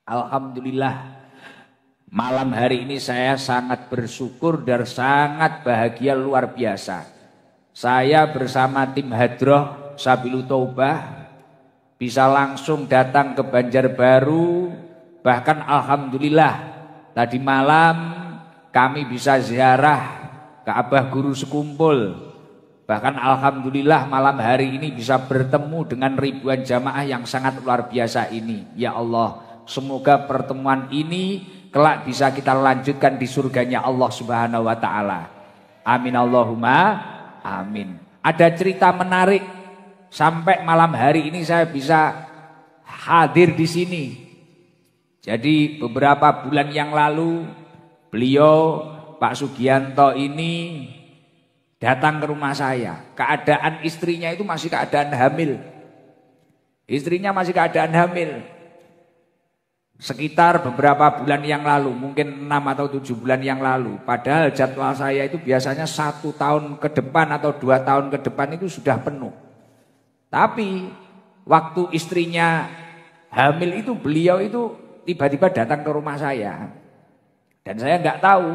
Alhamdulillah, malam hari ini saya sangat bersyukur dan sangat bahagia luar biasa. Saya bersama tim Hadroh Sabilu Taubah bisa langsung datang ke Banjarbaru. Bahkan alhamdulillah tadi malam kami bisa ziarah ke Abah Guru Sekumpul. Bahkan alhamdulillah malam hari ini bisa bertemu dengan ribuan jamaah yang sangat luar biasa ini. Ya Allah, semoga pertemuan ini kelak bisa kita lanjutkan di surganya Allah Subhanahu wa taala. Amin Allahumma amin. Ada cerita menarik sampai malam hari ini saya bisa hadir di sini. Jadi beberapa bulan yang lalu beliau Pak Sugianto ini datang ke rumah saya. Keadaan istrinya itu masih keadaan hamil. Istrinya masih keadaan hamil. Sekitar beberapa bulan yang lalu, mungkin 6 atau 7 bulan yang lalu. Padahal jadwal saya itu biasanya 1 tahun ke depan atau 2 tahun ke depan itu sudah penuh. Tapi waktu istrinya hamil itu beliau itu tiba-tiba datang ke rumah saya. Dan saya nggak tahu.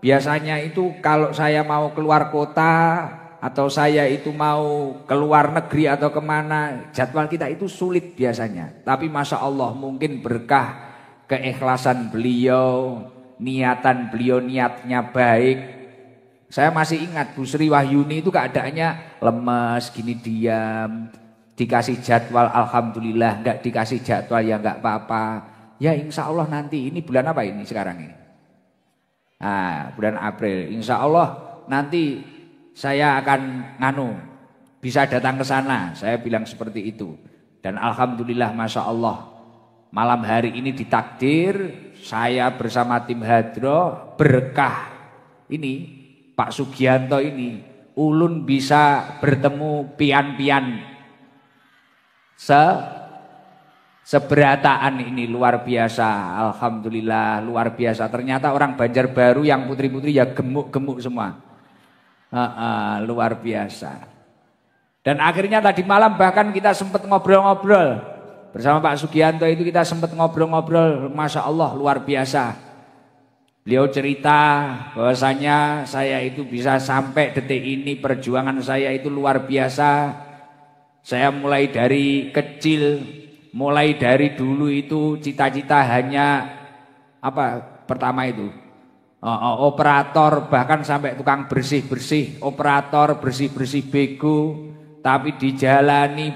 Biasanya itu kalau saya mau keluar kota atau saya itu mau keluar negeri atau kemana, jadwal kita itu sulit biasanya. Tapi Masya Allah mungkin berkah keikhlasan beliau, niatan beliau niatnya baik. Saya masih ingat Bu Sri Wahyuni itu keadaannya lemes, gini diam. Dikasih jadwal alhamdulillah, enggak dikasih jadwal ya enggak apa-apa. Ya insya Allah nanti, ini bulan apa ini sekarang ini? Nah, bulan April, insya Allah nanti saya akan bisa datang ke sana. Saya bilang seperti itu. Dan alhamdulillah Masya Allah malam hari ini ditakdir saya bersama tim Hadroh berkah ini Pak Sugianto ini ulun bisa bertemu pian-pian seberataan ini luar biasa. Alhamdulillah luar biasa. Ternyata orang Banjarbaru yang putri-putri ya gemuk-gemuk semua. Luar biasa. Dan akhirnya tadi malam bahkan kita sempat ngobrol-ngobrol bersama Pak Sugianto itu, kita sempat ngobrol-ngobrol. Masya Allah luar biasa. Beliau cerita bahwasanya saya itu bisa sampai detik ini, perjuangan saya itu luar biasa. Saya mulai dari kecil, mulai dari dulu itu cita-cita hanya pertama itu operator, bahkan sampai tukang bersih-bersih, operator bersih-bersih bego. Tapi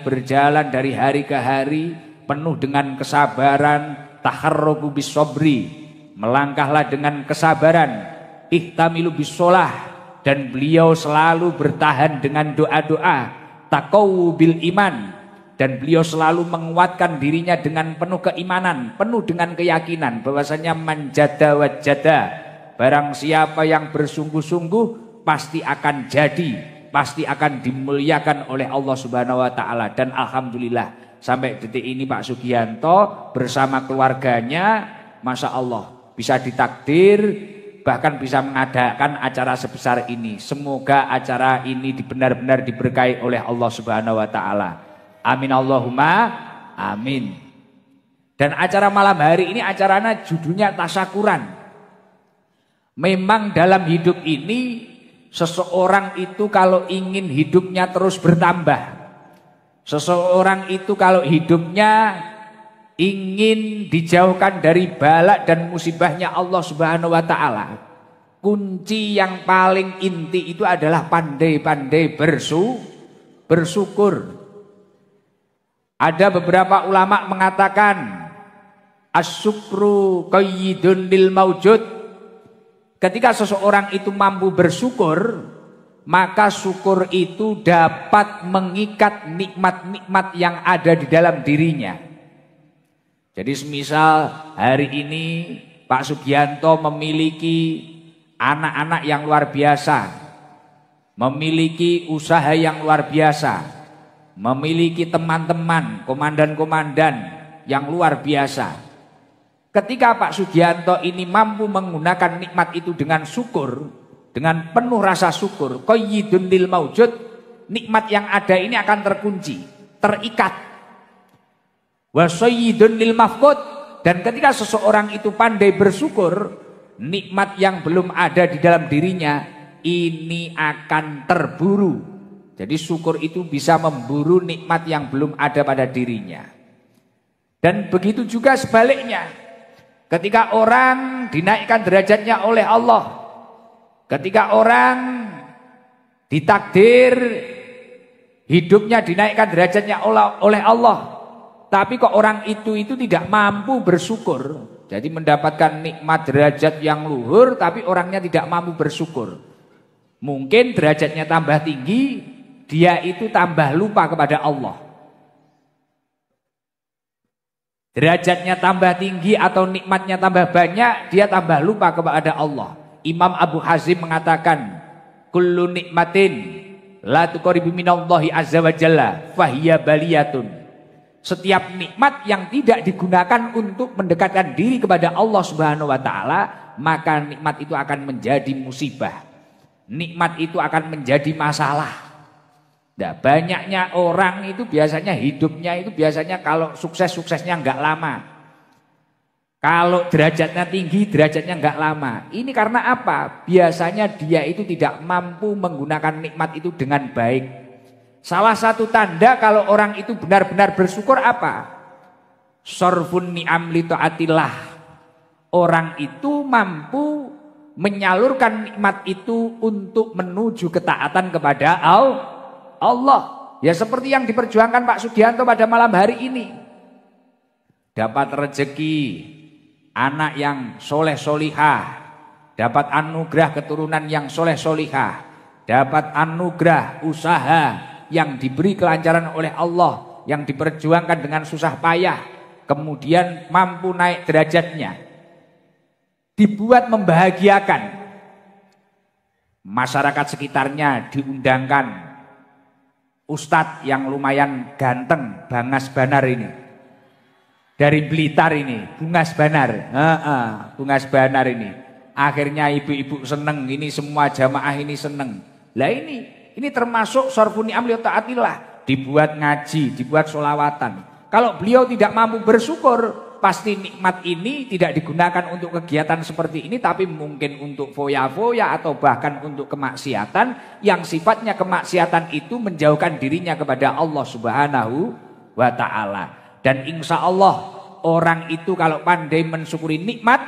berjalan dari hari ke hari penuh dengan kesabaran. Taharruku bisobri, melangkahlah dengan kesabaran. Ihtamilu bisolah, dan beliau selalu bertahan dengan doa-doa. Taqawu bil iman, dan beliau selalu menguatkan dirinya dengan penuh keimanan, penuh dengan keyakinan bahwasanya manjada wajada, barang siapa yang bersungguh-sungguh pasti akan jadi, pasti akan dimuliakan oleh Allah Subhanahu wa taala. Dan alhamdulillah sampai detik ini Pak Sugianto bersama keluarganya Masya Allah bisa ditakdir bahkan bisa mengadakan acara sebesar ini. Semoga acara ini benar-benar diberkahi oleh Allah Subhanahu wa taala. Amin Allahumma amin. Dan acara malam hari ini acaranya judulnya tasyakuran. Memang dalam hidup ini seseorang itu kalau ingin hidupnya terus bertambah, seseorang itu kalau hidupnya ingin dijauhkan dari bala dan musibahnya Allah Subhanahu wa taala, kunci yang paling inti itu adalah pandai-pandai bersyukur. Ada beberapa ulama mengatakan asyukru qayyidun lil maujud. Ketika seseorang itu mampu bersyukur, maka syukur itu dapat mengikat nikmat-nikmat yang ada di dalam dirinya. Jadi semisal hari ini Pak Sugianto memiliki anak-anak yang luar biasa, memiliki usaha yang luar biasa, memiliki teman-teman, komandan-komandan yang luar biasa. Ketika Pak Sugianto ini mampu menggunakan nikmat itu dengan syukur, dengan penuh rasa syukur, qayyidun lil maujud, nikmat yang ada ini akan terkunci, terikat. Wa sayyidun lil mafqud, Dan ketika seseorang itu pandai bersyukur, nikmat yang belum ada di dalam dirinya ini akan terburu. Jadi syukur itu bisa memburu nikmat yang belum ada pada dirinya. Dan begitu juga sebaliknya. Ketika orang dinaikkan derajatnya oleh Allah, ketika orang ditakdir hidupnya dinaikkan derajatnya oleh Allah, tapi kok orang itu tidak mampu bersyukur, jadi mendapatkan nikmat derajat yang luhur tapi orangnya tidak mampu bersyukur. Mungkin derajatnya tambah tinggi, dia itu tambah lupa kepada Allah. Derajatnya tambah tinggi atau nikmatnya tambah banyak, dia tambah lupa kepada Allah. Imam Abu Hazim mengatakan, kullu nikmatin la tuqribu minallahi azza wa jalla fahiya baliyatun. Setiap nikmat yang tidak digunakan untuk mendekatkan diri kepada Allah Subhanahu wa taala, maka nikmat itu akan menjadi musibah. Nikmat itu akan menjadi masalah. Nah, banyaknya orang itu biasanya hidupnya itu biasanya kalau suksesnya enggak lama. Kalau derajatnya tinggi, derajatnya enggak lama. Ini karena apa? Biasanya dia itu tidak mampu menggunakan nikmat itu dengan baik. Salah satu tanda kalau orang itu benar-benar bersyukur apa? Sorfun ni'am li ta'atillah. Orang itu mampu menyalurkan nikmat itu untuk menuju ketaatan kepada Allah. Ya seperti yang diperjuangkan Pak Sugianto pada malam hari ini. Dapat rezeki anak yang soleh solihah, dapat anugerah keturunan yang soleh solihah, dapat anugerah usaha yang diberi kelancaran oleh Allah, yang diperjuangkan dengan susah payah, kemudian mampu naik derajatnya, dibuat membahagiakan. Masyarakat sekitarnya diundangkan ustadz yang lumayan ganteng, Bangas Banar ini, dari Blitar ini, Bungas Banar, Bungas Banar ini. Akhirnya ibu-ibu seneng, ini semua jamaah ini seneng. Lah ini termasuk sorfuni amli ta'atillah, dibuat ngaji, dibuat sholawatan. Kalau beliau tidak mampu bersyukur, pasti nikmat ini tidak digunakan untuk kegiatan seperti ini, tapi mungkin untuk foya-foya atau bahkan untuk kemaksiatan yang sifatnya kemaksiatan itu menjauhkan dirinya kepada Allah Subhanahu wa ta'ala. Dan insya Allah orang itu kalau pandai mensyukuri nikmat,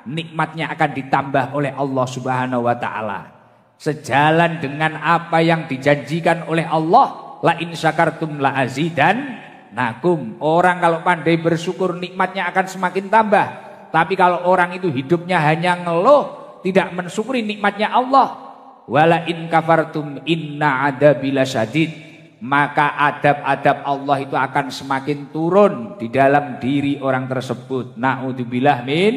nikmatnya akan ditambah oleh Allah Subhanahu wa ta'ala. Sejalan dengan apa yang dijanjikan oleh Allah, la in syakartum la azidan nakum. Orang kalau pandai bersyukur nikmatnya akan semakin tambah. Tapi kalau orang itu hidupnya hanya ngeluh, tidak mensyukuri nikmatnya Allah, wala in kafartum inna adabi lasyadid, maka adab-adab Allah itu akan semakin turun di dalam diri orang tersebut. Na'udzubillah min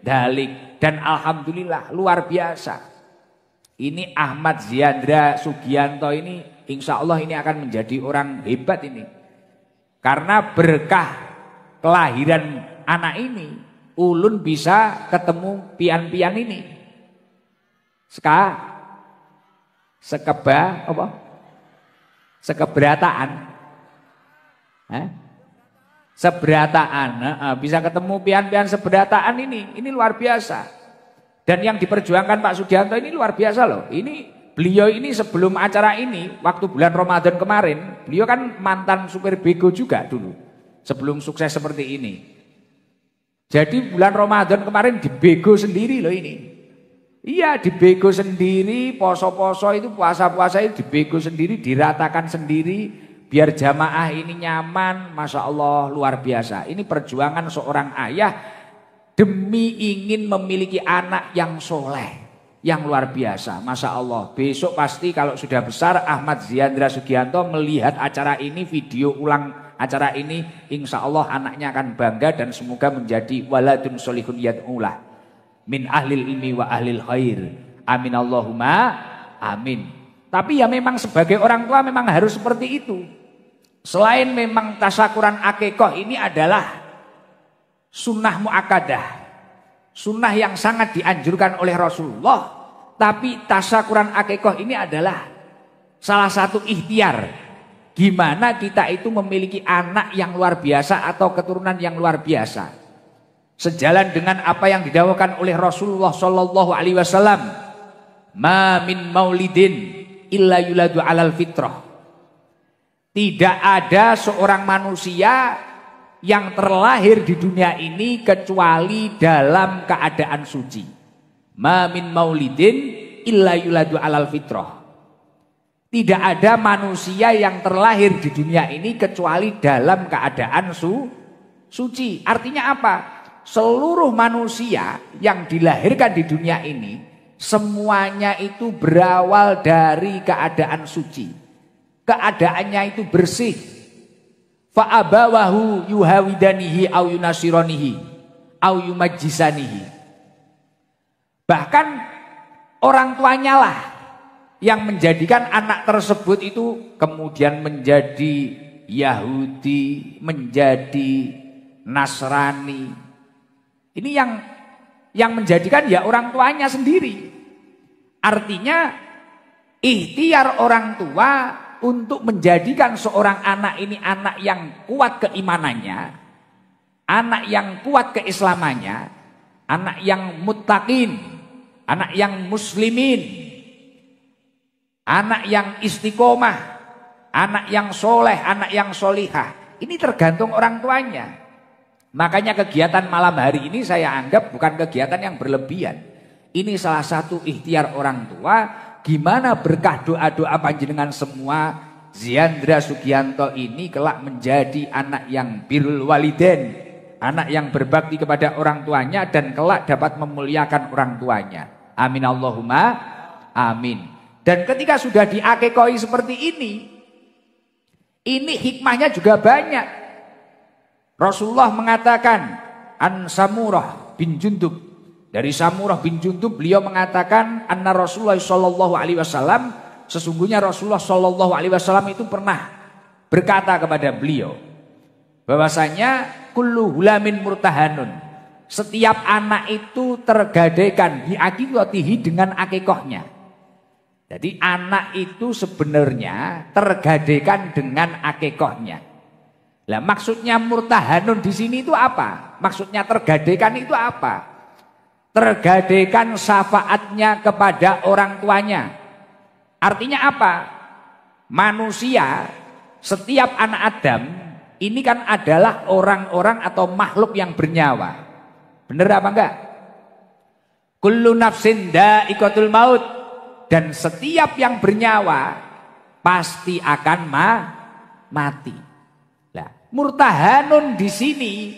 dalik. Dan alhamdulillah luar biasa. Ini Ahmad Ziandra Sugianto ini insya Allah ini akan menjadi orang hebat ini. Karena berkah kelahiran anak ini, ulun bisa ketemu pian-pian ini. Sekeberataan. Seberataan. Bisa ketemu pian-pian seberataan ini luar biasa. Dan yang diperjuangkan Pak Sugianto ini luar biasa loh. Beliau ini sebelum acara ini, waktu bulan Ramadan kemarin, beliau kan mantan supir bego juga dulu. Sebelum sukses seperti ini. Jadi bulan Ramadan kemarin dibego sendiri loh ini. Iya, dibego sendiri, poso-poso itu, puasa-puasa itu dibego sendiri, diratakan sendiri, biar jamaah ini nyaman. Masya Allah luar biasa. Ini perjuangan seorang ayah demi ingin memiliki anak yang soleh, yang luar biasa. Masya Allah, besok pasti kalau sudah besar Ahmad Ziandra Sugianto melihat acara ini, video ulang acara ini, insya Allah anaknya akan bangga dan semoga menjadi waladun solihun yad'ulah min ahlil ilmi wa ahlil khair. Amin Allahumma amin. Tapi ya memang sebagai orang tua memang harus seperti itu. Selain memang tasyakuran akikoh ini adalah sunnah mu'akadah, sunnah yang sangat dianjurkan oleh Rasulullah. Tapi tasyakuran akikoh ini adalah salah satu ikhtiar. Gimana kita itu memiliki anak yang luar biasa atau keturunan yang luar biasa. sejalan dengan apa yang didakwakan oleh Rasulullah sallallahu alaihi wasallam, ma min maulidin illa yuladu alal fitrah. Tidak ada seorang manusia yang terlahir di dunia ini kecuali dalam keadaan suci. Ma min maulidin illa yuladu alal fitrah. Tidak ada manusia yang terlahir di dunia ini kecuali dalam keadaan suci. Artinya apa? Seluruh manusia yang dilahirkan di dunia ini semuanya itu berawal dari keadaan suci. Keadaannya itu bersih. Fa abawahu yuhawidanihi au yunasironihi au yumajjisanihi. Bahkan orang tuanya lah yang menjadikan anak tersebut itu kemudian menjadi Yahudi, menjadi Nasrani. Ini yang menjadikan ya orang tuanya sendiri. Artinya ikhtiar orang tua untuk menjadikan seorang anak ini anak yang kuat keimanannya, anak yang kuat keislamannya, anak yang muttaqin, anak yang muslimin, anak yang istiqomah, anak yang soleh, anak yang solihah. Ini tergantung orang tuanya. Makanya kegiatan malam hari ini saya anggap bukan kegiatan yang berlebihan. Ini salah satu ikhtiar orang tua. Gimana berkah doa-doa panjenengan semua, Ziandra Sugianto ini kelak menjadi anak yang birrul walidain, anak yang berbakti kepada orang tuanya dan kelak dapat memuliakan orang tuanya. Amin Allahumma amin. Dan ketika sudah diakekoi seperti ini hikmahnya juga banyak. Rasulullah mengatakan, An Samurah bin Jundub, dari Samurah bin Jundub beliau mengatakan, anna Rasulullah sallallahu alaihi wasallam, sesungguhnya Rasulullah sallallahu alaihi wasallam itu pernah berkata kepada beliau bahwasanya kullu hulamin murtahanun, setiap anak itu tergadaikan biaqikatihi dengan akikahnya. Jadi anak itu sebenarnya tergadaikan dengan akikahnya. Lah maksudnya murtahanun di sini itu apa? Maksudnya tergadaikan itu apa? Tergadaikan syafaatnya kepada orang tuanya. Artinya apa? Manusia, setiap anak Adam ini kan adalah orang-orang atau makhluk yang bernyawa. Bener apa enggak? Kullu nafsin dha'iqatul maut. Dan setiap yang bernyawa pasti akan mati. Nah, murtahanun di sini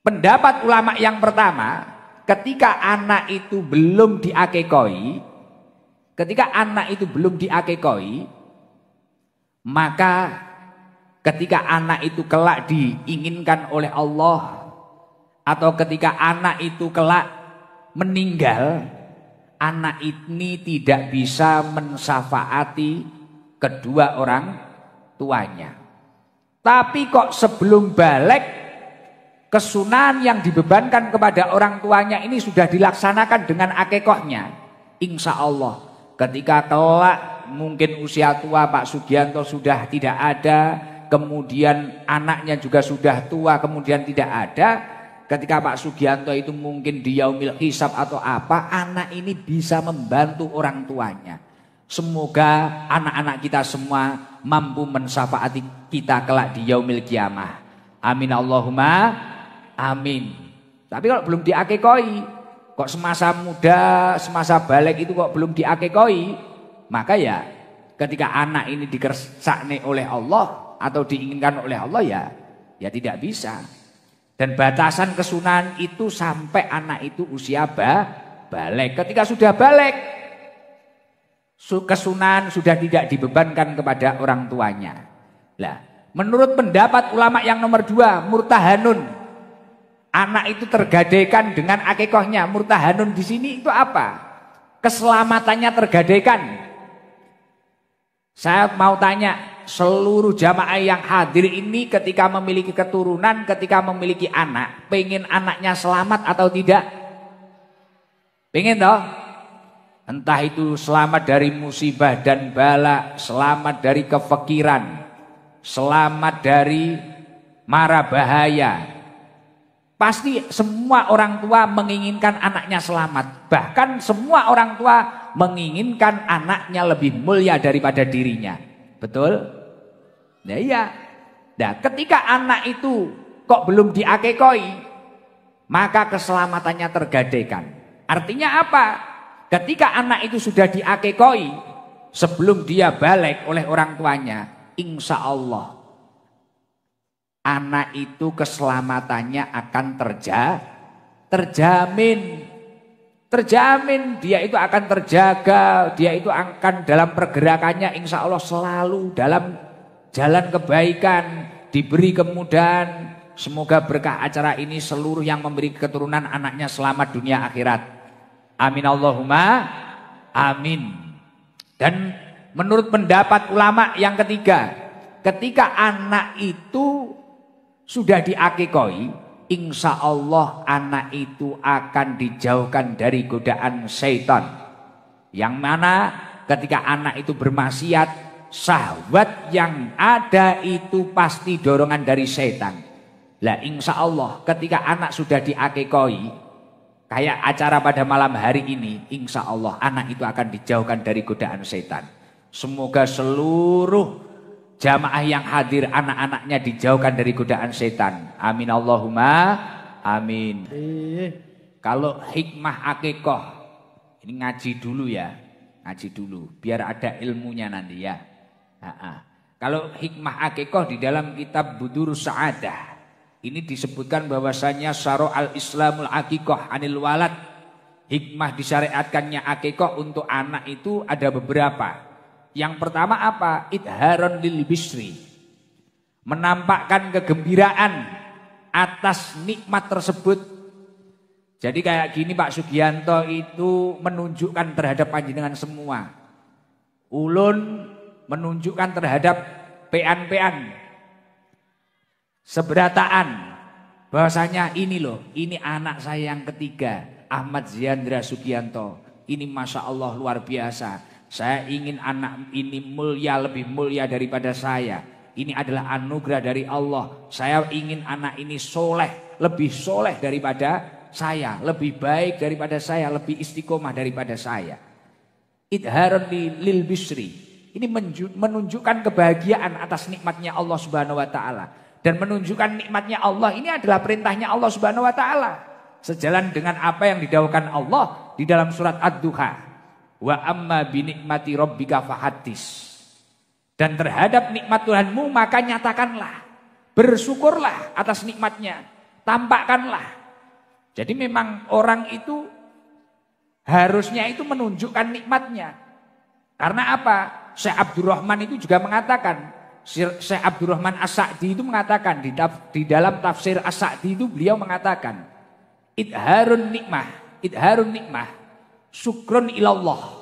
pendapat ulama yang pertama, ketika anak itu belum diakekoi, maka ketika anak itu kelak diinginkan oleh Allah, atau ketika anak itu kelak meninggal, anak ini tidak bisa mensyafaati kedua orang tuanya. Tapi kok sebelum balik, kesunahan yang dibebankan kepada orang tuanya ini sudah dilaksanakan dengan akikahnya. Insya Allah ketika kelak mungkin usia tua Pak Sugianto sudah tidak ada, kemudian anaknya juga sudah tua kemudian tidak ada, ketika Pak Sugianto itu mungkin di yaumil hisab atau apa, anak ini bisa membantu orang tuanya. Semoga anak-anak kita semua mampu mensyafaati kita kelak di yaumil kiamah. Amin Allahumma amin. Tapi kalau belum diakekoi, kok semasa muda, semasa balik itu kok belum diakekoi, maka ya ketika anak ini dikersakne oleh Allah atau diinginkan oleh Allah ya tidak bisa. Dan batasan kesunahan itu sampai anak itu usia balik. Ketika sudah balik, kesunahan sudah tidak dibebankan kepada orang tuanya. Lah, menurut pendapat ulama yang nomor 2, murtahanun, anak itu tergadaikan dengan akikahnya. Murtahanun di sini itu apa? Keselamatannya tergadaikan. Saya mau tanya, seluruh jamaah yang hadir ini ketika memiliki keturunan, ketika memiliki anak, pengen anaknya selamat atau tidak? Pengen toh? Entah itu selamat dari musibah dan bala, selamat dari kefakiran, selamat dari mara bahaya. Pasti semua orang tua menginginkan anaknya selamat. Bahkan semua orang tua menginginkan anaknya lebih mulia daripada dirinya. Betul? Ya iya. Nah, ketika anak itu kok belum diakekoi, maka keselamatannya tergadaikan. Artinya apa? Ketika anak itu sudah diakekoi, sebelum dia balik oleh orang tuanya, insya Allah anak itu keselamatannya akan terjamin. Terjamin, dia itu akan terjaga, dia itu akan dalam pergerakannya insya Allah selalu dalam jalan kebaikan, diberi kemudahan. Semoga berkah acara ini seluruh yang memberi keturunan anaknya selamat dunia akhirat. Amin Allahumma amin. Dan menurut pendapat ulama yang ketiga, ketika anak itu sudah diakikoi, insya Allah anak itu akan dijauhkan dari godaan syaitan. Yang mana ketika anak itu bermaksiat, syahwat yang ada itu pasti dorongan dari syaitan. Lah insya Allah ketika anak sudah diakikoi, kayak acara pada malam hari ini, insya Allah anak itu akan dijauhkan dari godaan syaitan. Semoga seluruh jamaah yang hadir anak-anaknya dijauhkan dari godaan setan. Amin Allahumma amin. Kalau hikmah akikoh, ini ngaji dulu ya, ngaji dulu biar ada ilmunya nanti ya. Kalau hikmah akikoh di dalam kitab Budurus Sa'adah, ini disebutkan bahwasanya syara al-Islamul akikoh anil walad. Hikmah disyariatkannya akikoh untuk anak itu ada beberapa. Yang pertama apa? Idharon lil bisri. Menampakkan kegembiraan atas nikmat tersebut. Jadi kayak gini Pak Sugianto itu menunjukkan terhadap panjenengan semua. Ulun menunjukkan terhadap pean-pean. Seberataan. Bahwasanya ini loh, ini anak saya yang ketiga. Ahmad Ziandra Sugianto. Ini Masya Allah luar biasa. Saya ingin anak ini mulia, lebih mulia daripada saya. Ini adalah anugerah dari Allah. Saya ingin anak ini soleh, lebih soleh daripada saya. Lebih baik daripada saya, lebih istiqomah daripada saya. Idharon lil bisri. Ini menunjukkan kebahagiaan atas nikmatnya Allah Subhanahu wa Ta'ala. Dan menunjukkan nikmatnya Allah ini adalah perintahnya Allah Subhanahu wa Ta'ala. Sejalan dengan apa yang didawahkan Allah di dalam surat Ad-Duha. Wa amma binikmati rabbika fahaddis. Dan terhadap nikmat Tuhanmu maka nyatakanlah, bersyukurlah atas nikmatnya, tampakkanlah. Jadi memang orang itu harusnya itu menunjukkan nikmatnya. Karena apa? Syekh Abdurrahman itu juga mengatakan, Syekh Abdurrahman As-Sa'di itu mengatakan di dalam tafsir As-Sa'di itu beliau mengatakan, idharun nikmah syukrun ilallah.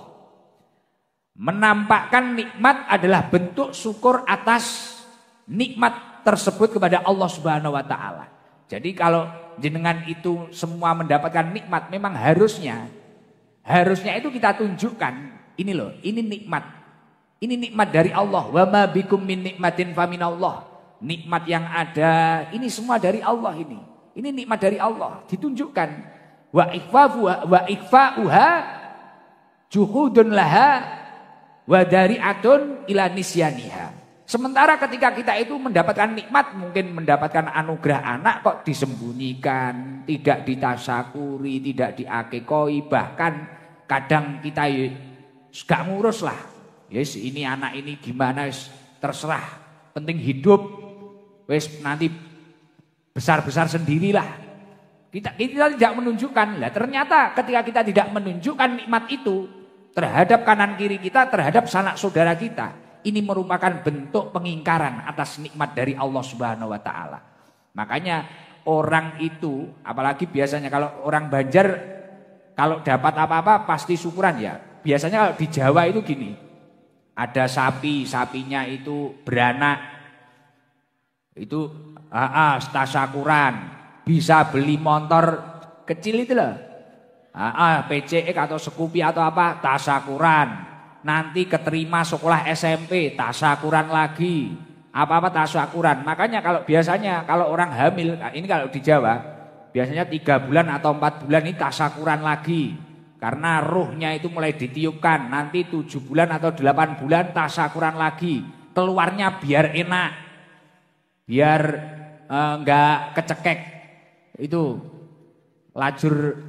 Menampakkan nikmat adalah bentuk syukur atas nikmat tersebut kepada Allah Subhanahu wa Ta'ala. Jadi kalau jenengan itu semua mendapatkan nikmat, memang harusnya itu kita tunjukkan, ini loh, ini nikmat. Ini nikmat dari Allah. Wa ma bikum min nikmatin faminallah. Nikmat yang ada ini semua dari Allah ini. Ini nikmat dari Allah, ditunjukkan. Wa ikfa'uha juhudun laha wa dari'atun ila nisyaniha. Sementara ketika kita itu mendapatkan nikmat, mungkin mendapatkan anugerah anak kok disembunyikan, tidak ditasakuri, tidak diakekoi, bahkan kadang kita gak ngurus lah. Yes, ini anak ini gimana, terserah, penting hidup, wes nanti besar-besar sendirilah. Kita tidak menunjukkan. Lah ternyata ketika kita tidak menunjukkan nikmat itu terhadap kanan kiri kita, terhadap sanak saudara kita, ini merupakan bentuk pengingkaran atas nikmat dari Allah Subhanahu wa Ta'ala. Makanya orang itu, apalagi biasanya kalau orang Banjar, kalau dapat apa-apa pasti syukuran ya. Biasanya kalau di Jawa itu gini, ada sapi, sapinya itu beranak, itu tasyakuran. Bisa beli motor kecil itu loh, PCX atau Scoopy atau apa, tasyakuran. Nanti keterima sekolah SMP, tasyakuran lagi, apa-apa tasyakuran. Makanya kalau biasanya kalau orang hamil, ini kalau di Jawa, biasanya 3 bulan atau 4 bulan ini tasyakuran lagi. Karena ruhnya itu mulai ditiupkan. Nanti 7 bulan atau 8 bulan tasyakuran lagi. Keluarnya biar enak. Biar enggak kecekek. Itu lajur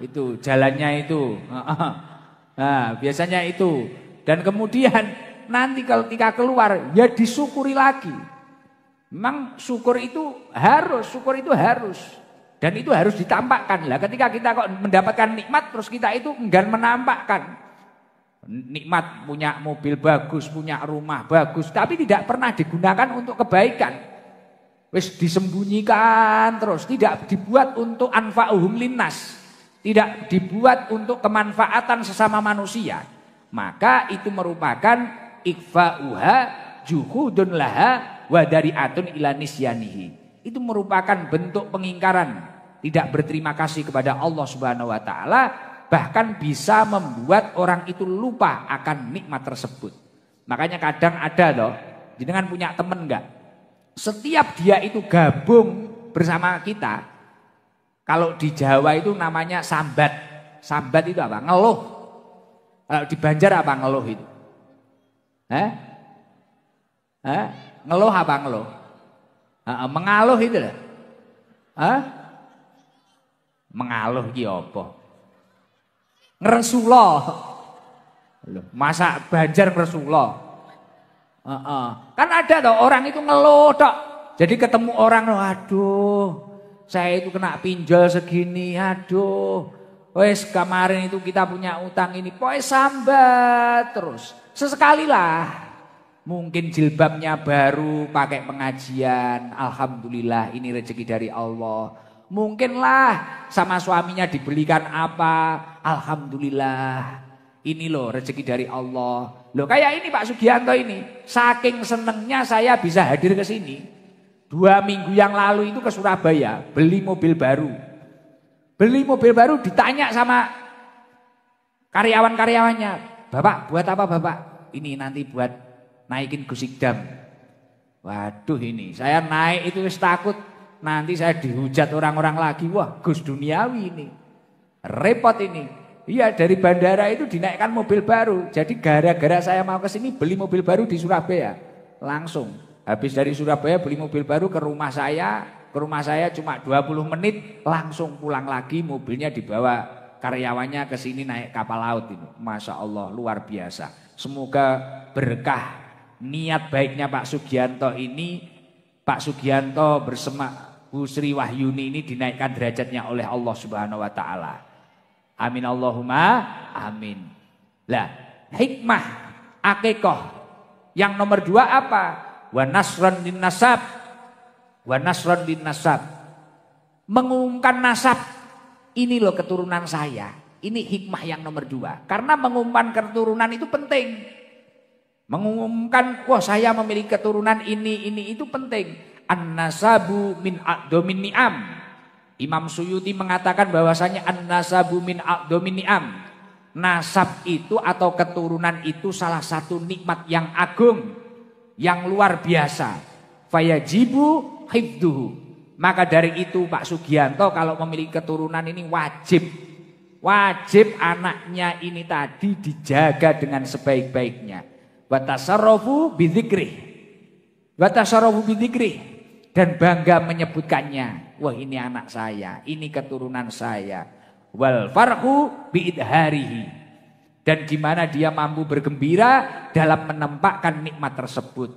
itu jalannya itu. Nah, biasanya itu. Dan kemudian nanti kalau ketika keluar ya disyukuri lagi. Memang syukur itu harus. Dan itu harus ditampakkan. Lah ketika kita kok mendapatkan nikmat terus kita itu enggan menampakkan. Nikmat punya mobil bagus, punya rumah bagus, tapi tidak pernah digunakan untuk kebaikan. Wis disembunyikan terus, tidak dibuat untuk anfa'uhum linnas. Tidak dibuat untuk kemanfaatan sesama manusia. Maka itu merupakan ikfa'uha juhudun laha wa dari'atun ila nisyanihi. Itu merupakan bentuk pengingkaran, tidak berterima kasih kepada Allah Subhanahu wa taala, bahkan bisa membuat orang itu lupa akan nikmat tersebut. Makanya kadang ada loh, jenengan punya temen enggak? Setiap dia itu gabung bersama kita, kalau di Jawa itu namanya sambat. Sambat itu apa? Ngeluh. Kalau di Banjar apa ngeluh itu? Ngeluh apa ngeluh? Mengaluh itu lah. Mengaluh ki apa? Ngresula. Masa Banjar ngresula? Kan ada toh orang itu ngeluh tok. Jadi ketemu orang, aduh, saya itu kena pinjol segini, aduh. Wes kemarin itu kita punya utang ini, pokoknya sambat terus. Sesekali lah. Mungkin jilbabnya baru pakai pengajian, alhamdulillah ini rezeki dari Allah. Mungkinlah sama suaminya dibelikan apa, alhamdulillah ini loh rezeki dari Allah. Loh kayak ini Pak Sugianto ini, saking senengnya saya bisa hadir ke sini. 2 minggu yang lalu itu ke Surabaya beli mobil baru. Beli mobil baru ditanya sama karyawan-karyawannya, Bapak buat apa Bapak? Ini nanti buat naikin Gusikdam. Waduh ini, saya naik itu wis takut nanti saya dihujat orang-orang lagi. Wah Gus duniawi ini, repot ini. Iya dari bandara itu dinaikkan mobil baru. Jadi gara-gara saya mau ke sini beli mobil baru di Surabaya. Langsung habis dari Surabaya beli mobil baru ke rumah saya. Ke rumah saya cuma 20 menit langsung pulang lagi, mobilnya dibawa karyawannya ke sini naik kapal laut ini. Masya Allah luar biasa. Semoga berkah niat baiknya Pak Sugianto ini. Pak Sugianto bersama Bu Sri Wahyuni ini dinaikkan derajatnya oleh Allah Subhanahu wa taala. Amin Allahumma amin. Lah, hikmah akikah yang nomor 2 apa? Wa nasran din nasab. Wa nasran din nasab. Mengumumkan nasab. Ini loh keturunan saya. Ini hikmah yang nomor 2. Karena mengumumkan keturunan itu penting. Mengumumkan, wah saya memiliki keturunan ini itu penting. An-nasabu min a'domin ni'am. Imam Suyuti mengatakan bahwasanya an-nasabu min a'domin ni'am. Nasab itu atau keturunan itu salah satu nikmat yang agung, yang luar biasa. Fayajibu hifduhu. Maka dari itu Pak Sugianto kalau memiliki keturunan ini wajib anaknya ini tadi dijaga dengan sebaik-baiknya. Wa tasarrufu bidzikrih. Wa tasarrufu bidzikrih. Dan bangga menyebutkannya. Wah ini anak saya, ini keturunan saya. Wal farhu biidharihi. Dan gimana dia mampu bergembira dalam menampakkan nikmat tersebut.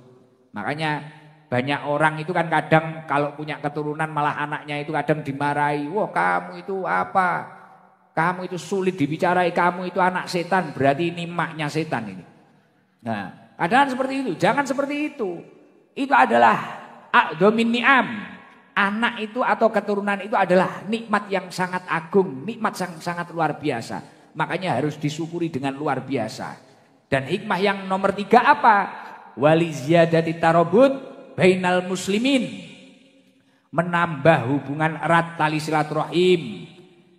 Makanya banyak orang itu kan kadang kalau punya keturunan malah anaknya itu kadang dimarahi. Wah kamu itu apa? Kamu itu sulit dibicarai, kamu itu anak setan, berarti ini maknya setan ini. Nah, kadang seperti itu, jangan seperti itu. Itu adalah a'dhomin ni'am. Anak itu atau keturunan itu adalah nikmat yang sangat agung, nikmat yang sangat luar biasa. Makanya harus disyukuri dengan luar biasa. Dan hikmah yang nomor 3 apa? Wali ziyadati tarobut bainal muslimin. Menambah hubungan erat tali silaturahim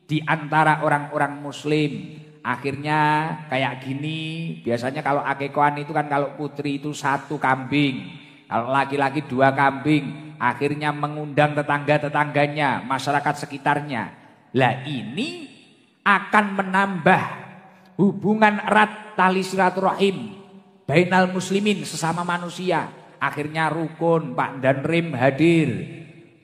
di antara orang-orang muslim. Akhirnya kayak gini, biasanya kalau akikoan itu kan kalau putri itu 1 kambing, Kalau laki-laki 2 kambing, akhirnya mengundang tetangga-tetangganya, masyarakat sekitarnya. Lah ini akan menambah hubungan erat tali silaturahim bainal muslimin, sesama manusia. Akhirnya rukun, Pak Danrim hadir,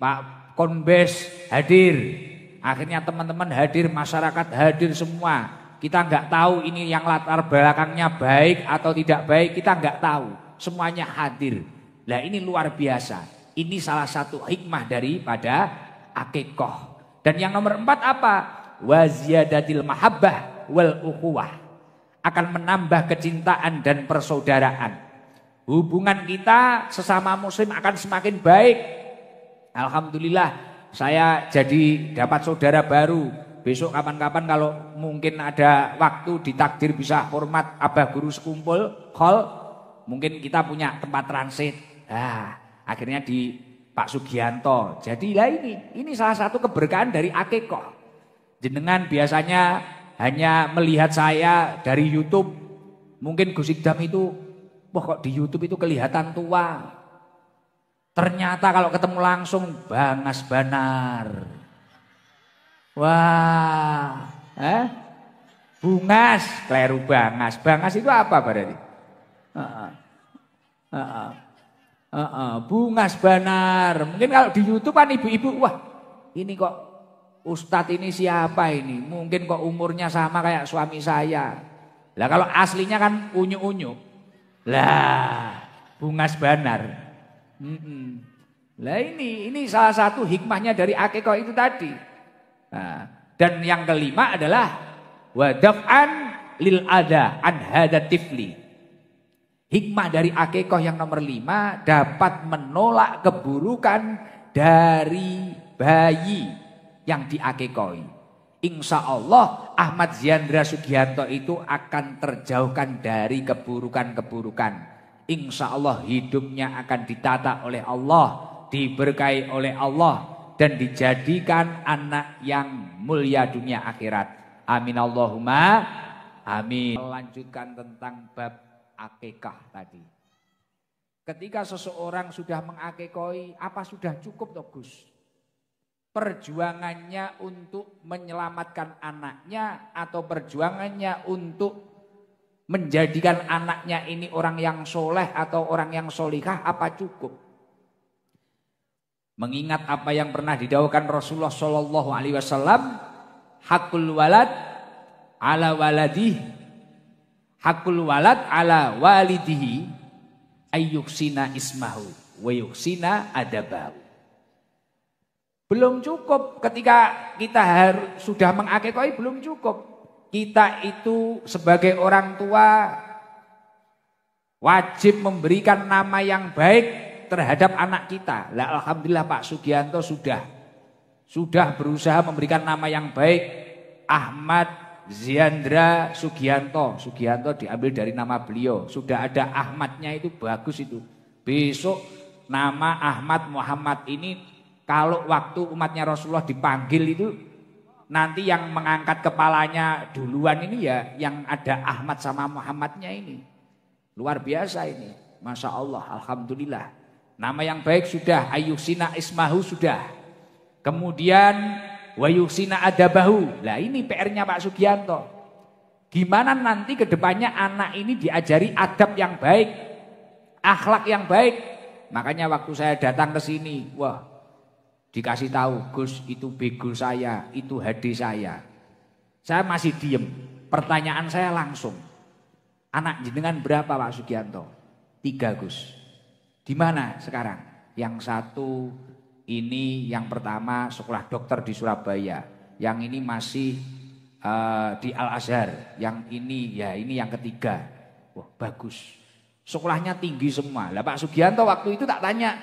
Pak Konbes hadir. Akhirnya teman-teman hadir, masyarakat hadir semua. Kita nggak tahu ini yang latar belakangnya baik atau tidak baik, kita nggak tahu. Semuanya hadir. Nah ini luar biasa. Ini salah satu hikmah daripada akikoh. Dan yang nomor 4 apa? Waziyadatil mahabbah wal ukhuwah. Akan menambah kecintaan dan persaudaraan. Hubungan kita sesama muslim akan semakin baik. Alhamdulillah saya jadi dapat saudara baru. Besok kapan-kapan kalau mungkin ada waktu ditakdir bisa hormat Abah Guru Sekumpul Hall, mungkin kita punya tempat transit. Nah, akhirnya di Pak Sugianto. Jadilah ini salah satu keberkahan dari akikoh. Jenengan biasanya hanya melihat saya dari YouTube. Mungkin Gus Idam itu, wah kok di YouTube itu kelihatan tua. Ternyata kalau ketemu langsung Bangas Banar. Wah, Bungas, kleru Bangas. Bangas itu apa berarti? Bungas Banar. Mungkin kalau di YouTube kan ibu-ibu, wah ini kok Ustadz ini siapa ini? Mungkin kok umurnya sama kayak suami saya. Lah kalau aslinya kan unyu-unyu. Lah, Bungas Banar. Lah ini salah satu hikmahnya dari akikoh itu tadi. Nah, dan yang kelima adalah wadaf'an lil ada an hadatifli. Hikmah dari akikoh yang nomor 5 dapat menolak keburukan dari bayi yang diakikohi. Insya Allah Ahmad Ziandra Sugianto itu akan terjauhkan dari keburukan-keburukan. Insya Allah hidupnya akan ditata oleh Allah, diberkahi oleh Allah, dan dijadikan anak yang mulia dunia akhirat. Amin Allahumma amin. Melanjutkan tentang bab akikah tadi. Ketika seseorang sudah mengakikoi, apa sudah cukup toh Gus? Perjuangannya untuk menyelamatkan anaknya atau perjuangannya untuk menjadikan anaknya ini orang yang soleh atau orang yang solikah, apa cukup? Mengingat apa yang pernah didawuhkan Rasulullah Shallallahu Alaihi Wasallam, hakul walad ala waladih, hakul walad ala walidihi, ayyuksina ismahu, wa yuksina adabahu. Belum cukup ketika kita sudah mengakikoi, belum cukup. Kita itu sebagai orang tua wajib memberikan nama yang baik terhadap anak kita. Lah alhamdulillah Pak Sugianto sudah berusaha memberikan nama yang baik. Ahmad Ziandra Sugianto. Sugianto diambil dari nama beliau. Sudah ada Ahmadnya, itu bagus itu. Besok nama Ahmad Muhammad ini kalau waktu umatnya Rasulullah dipanggil itu nanti yang mengangkat kepalanya duluan ini ya yang ada Ahmad sama Muhammadnya ini. Luar biasa ini. Masya Allah, alhamdulillah. Nama yang baik sudah, ayyuksina ismahu sudah. Kemudian wayuksina adabahu. Lah ini PR-nya Pak Sugianto. Gimana nanti ke depannya anak ini diajari adab yang baik, akhlak yang baik. Makanya waktu saya datang ke sini, wah, dikasih tahu Gus itu bego saya, itu hadis saya. Saya masih diem. Pertanyaan saya langsung. Anak jenengan berapa Pak Sugianto? 3 Gus. Di mana sekarang? Yang satu ini yang pertama sekolah dokter di Surabaya. Yang ini masih di Al Azhar. Yang ini ya ini yang ketiga. Wah bagus. Sekolahnya tinggi semua. Lah Pak Sugianto waktu itu tak tanya.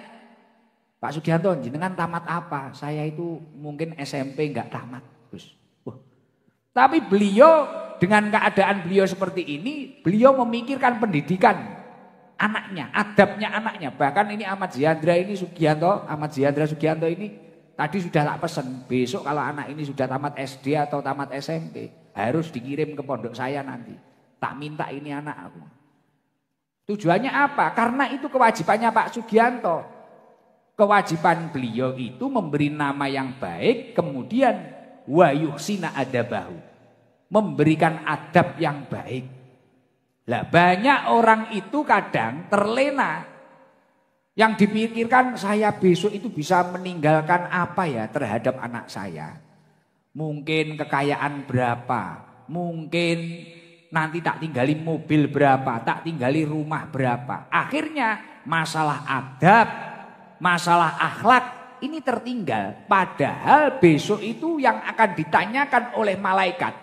Pak Sugianto jenengan tamat apa? Saya itu mungkin SMP enggak tamat Gus. Wah. Tapi beliau dengan keadaan beliau seperti ini, beliau memikirkan pendidikan anaknya, adabnya anaknya. Bahkan ini Ahmad Ziandra ini Sugianto, Ahmad Ziandra Sugianto ini tadi sudah tak pesen. Besok kalau anak ini sudah tamat SD atau tamat SMP, harus dikirim ke pondok saya nanti. Tak minta ini anak aku. Tujuannya apa? Karena itu kewajibannya Pak Sugianto. Kewajiban beliau itu memberi nama yang baik, kemudian wa yuhsina adabahu, memberikan adab yang baik. Lah banyak orang itu kadang terlena. Yang dipikirkan saya besok itu bisa meninggalkan apa ya terhadap anak saya. Mungkin kekayaan berapa, mungkin nanti tak tinggali mobil berapa, tak tinggali rumah berapa. Akhirnya masalah adab, masalah akhlak ini tertinggal. Padahal besok itu yang akan ditanyakan oleh malaikat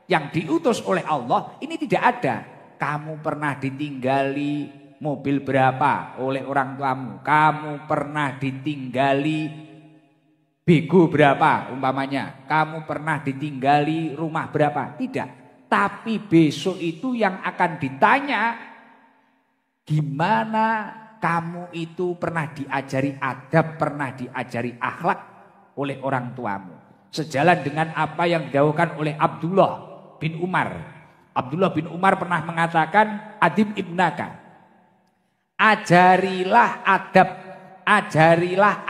yang diutus oleh Allah ini tidak ada. Kamu pernah ditinggali mobil berapa oleh orang tuamu? Kamu pernah ditinggali bego berapa umpamanya? Kamu pernah ditinggali rumah berapa? Tidak. Tapi besok itu yang akan ditanya, gimana kamu itu pernah diajari adab, pernah diajari akhlak oleh orang tuamu. Sejalan dengan apa yang didhawuhkan oleh Abdullah bin Umar. Abdullah bin Umar pernah mengatakan, adib ibnaka, ajarilah adab, ajarilah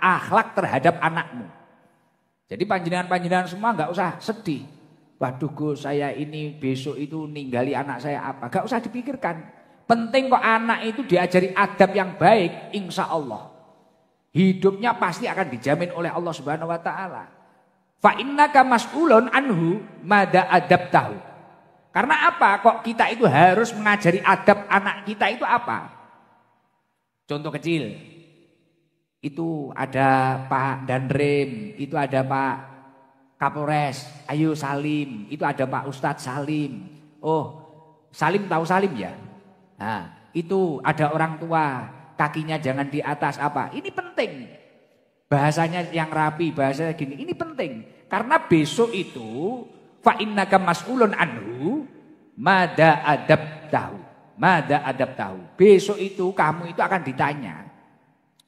akhlak terhadap anakmu. Jadi panjenengan-panjenengan semua nggak usah sedih. Waduh Gus, saya ini besok itu ninggali anak saya apa? Gak usah dipikirkan. Penting kok anak itu diajari adab yang baik, insya Allah. Hidupnya pasti akan dijamin oleh Allah Subhanahu Wa Taala. Fa innaka mas'ulun anhu mada adab tahu. Karena apa? Kok kita itu harus mengajari adab anak kita itu apa? Contoh kecil. Itu ada Pak Danrem, itu ada Pak Kapolres, ayo Salim, itu ada Pak Ustadz Salim. Oh, Salim tahu Salim ya? Nah, itu ada orang tua, kakinya jangan di atas apa. Ini penting. Bahasanya yang rapi, bahasanya gini, ini penting. Karena besok itu fa innaka mas'ulun anhu mada adab tahu. Mada adab tahu. Besok itu kamu itu akan ditanya.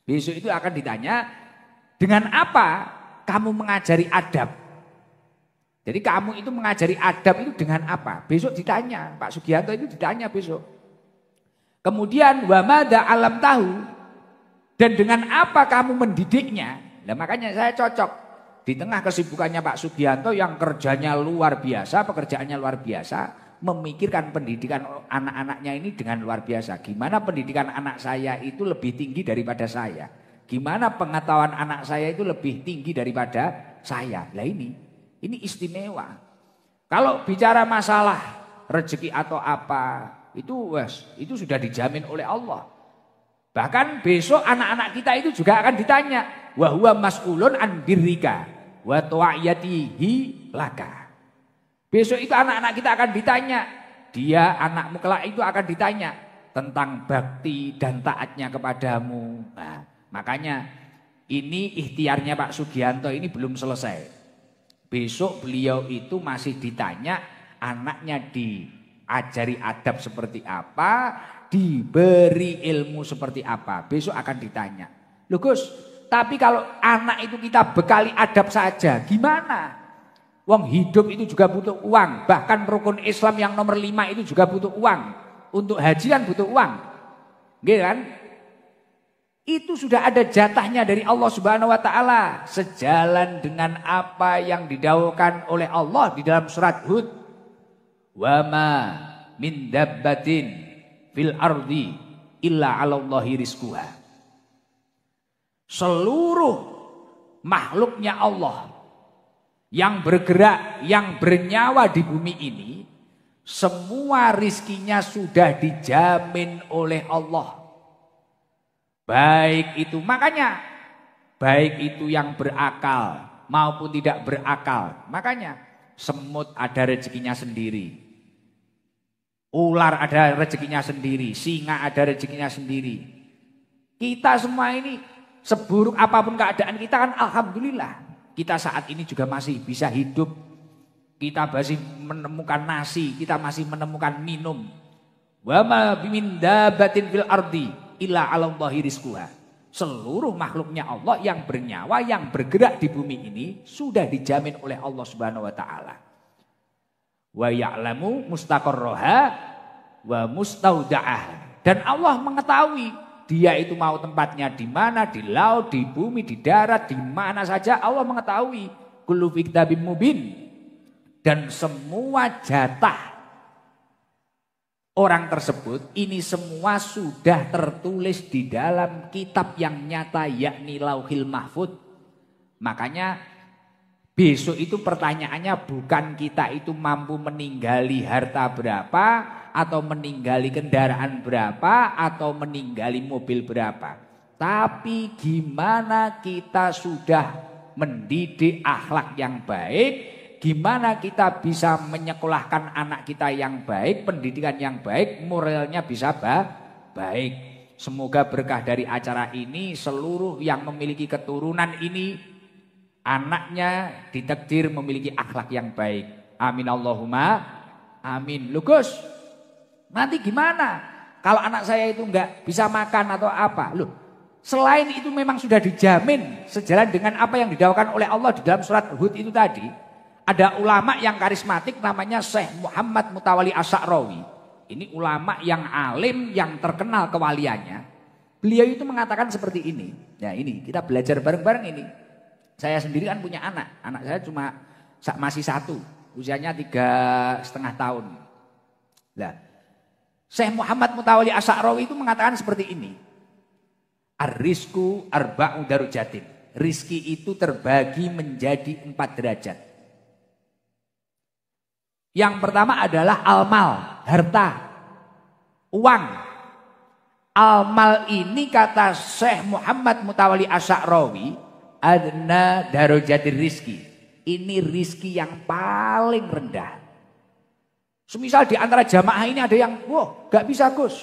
Besok itu akan ditanya dengan apa kamu mengajari adab. Jadi kamu itu mengajari adab itu dengan apa? Besok ditanya, Pak Sugianto itu ditanya besok. Kemudian wa mada alam tahu, dan dengan apa kamu mendidiknya. Nah makanya saya cocok di tengah kesibukannya Pak Sugianto yang kerjanya luar biasa, pekerjaannya luar biasa, memikirkan pendidikan anak-anaknya ini dengan luar biasa. Gimana pendidikan anak saya itu lebih tinggi daripada saya? Gimana pengetahuan anak saya itu lebih tinggi daripada saya? Lah ini istimewa. Kalau bicara masalah rezeki atau apa, itu sudah dijamin oleh Allah. Bahkan besok anak-anak kita itu juga akan ditanya, wa huwa mas'ulun an birrika wa ta'iyatihi laka. Besok itu anak-anak kita akan ditanya, dia anakmu kelak itu akan ditanya tentang bakti dan taatnya kepadamu. Nah, makanya ini ikhtiarnya Pak Sugianto ini belum selesai. Besok beliau itu masih ditanya anaknya diajari adab seperti apa, diberi ilmu seperti apa. Besok akan ditanya. Loh Gus, tapi kalau anak itu kita bekali adab saja, gimana? Wong hidup itu juga butuh uang. Bahkan rukun Islam yang nomor 5 itu juga butuh uang. Untuk haji kan butuh uang. Gitu kan? Itu sudah ada jatahnya dari Allah Subhanahu Wa Taala. Sejalan dengan apa yang didhawuhkan oleh Allah di dalam surat Hud. Wa ma min dabbatin fil ardi illa 'alallahi rizquha. Seluruh makhluknya Allah yang bergerak, yang bernyawa di bumi ini, semua rizkinya sudah dijamin oleh Allah. Baik itu, makanya baik itu yang berakal maupun tidak berakal. Makanya semut ada rezekinya sendiri. Ular ada rezekinya sendiri, singa ada rezekinya sendiri. Kita semua ini seburuk apapun keadaan kita kan alhamdulillah. Kita saat ini juga masih bisa hidup. Kita masih menemukan nasi, kita masih menemukan minum. Wa ma min dabbatin fil ardi illa 'alallahi rizquha. Seluruh makhluknya Allah yang bernyawa, yang bergerak di bumi ini sudah dijamin oleh Allah Subhanahu Wa Taala. Wa ya'lamu mustaqarraha wa mustauda'aha. Dan Allah mengetahui dia itu mau tempatnya di mana, di laut, di bumi, di darat, di mana saja Allah mengetahui. Kullu fi kitabim mubin. Dan semua jatah orang tersebut ini semua sudah tertulis di dalam kitab yang nyata yakni Lauhil Mahfuz. Makanya besok itu pertanyaannya bukan kita itu mampu meninggali harta berapa atau meninggali kendaraan berapa atau meninggali mobil berapa. Tapi gimana kita sudah mendidik akhlak yang baik. Gimana kita bisa menyekolahkan anak kita yang baik, pendidikan yang baik, moralnya bisa baik. Semoga berkah dari acara ini seluruh yang memiliki keturunan ini anaknya ditakdir memiliki akhlak yang baik. Amin Allahumma amin. Loh Gus, nanti gimana kalau anak saya itu enggak bisa makan atau apa? Loh, selain itu memang sudah dijamin sejalan dengan apa yang didakwakan oleh Allah di dalam surat Hud itu tadi. Ada ulama yang karismatik namanya Syekh Muhammad Mutawalli Asy'arawi. Ini ulama yang alim, yang terkenal kewaliannya. Beliau itu mengatakan seperti ini. Ya ini, kita belajar bareng-bareng ini. Saya sendiri kan punya anak. Anak saya cuma masih 1. Usianya 3,5 tahun. Nah, Syekh Muhammad Mutawalli Asy'arawi itu mengatakan seperti ini. Ar-rizqu arba'u darujatin. Rizki itu terbagi menjadi 4 derajat. Yang pertama adalah almal, harta, uang. Almal ini kata Syekh Muhammad Mutawalli Asy'arawi adna darojatir rizki. Ini rizki yang paling rendah. Semisal di antara jamaah ini ada yang, wah gak bisa Gus.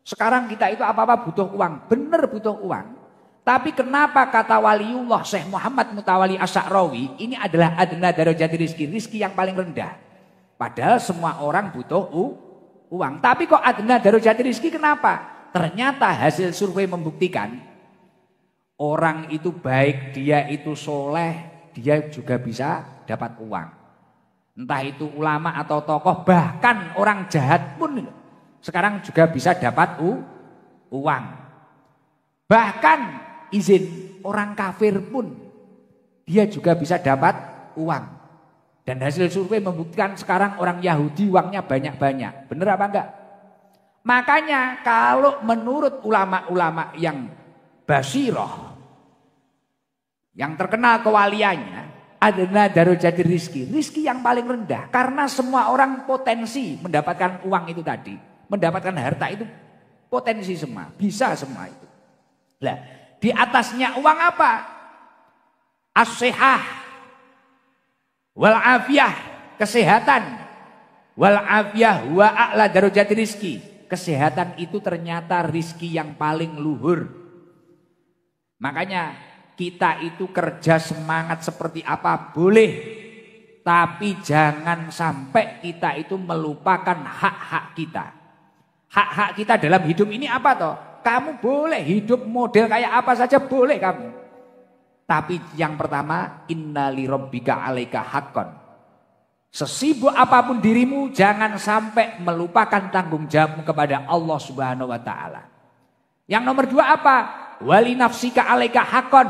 Sekarang kita itu apa-apa butuh uang, benar butuh uang. Tapi kenapa kata waliullah Syekh Muhammad Mutawalli Asy'arawi ini adalah adna darajati rizki yang paling rendah. Padahal semua orang butuh uang. Tapi kok adna darajati rizki kenapa? Ternyata hasil survei membuktikan orang itu baik, dia itu soleh, dia juga bisa dapat uang. Entah itu ulama atau tokoh, bahkan orang jahat pun sekarang juga bisa dapat uang. Bahkan izin orang kafir pun dia juga bisa dapat uang. Dan hasil survei membuktikan sekarang orang Yahudi uangnya banyak-banyak. Benar apa enggak? Makanya kalau menurut ulama-ulama yang basiroh, yang terkenal kewaliannya, adna darajati rizki. Rizki yang paling rendah. Karena semua orang potensi mendapatkan uang itu tadi. Mendapatkan harta itu potensi semua. Bisa semua itu. Nah, di atasnya uang apa? As-sihah wal afiyah, kesehatan. Wal afiyah wa a'la darajati rizki. Kesehatan itu ternyata rizki yang paling luhur. Makanya kita itu kerja semangat seperti apa boleh. Tapi jangan sampai kita itu melupakan hak-hak kita. Hak-hak kita dalam hidup ini apa toh? Kamu boleh hidup model kayak apa saja boleh kamu. Tapi yang pertama, inna li rabbika 'alaika haqqan. Sesibuk apapun dirimu, jangan sampai melupakan tanggung jawabmu kepada Allah Subhanahu wa taala. Yang nomor 2 apa? Wali nafsika 'alaika haqqan.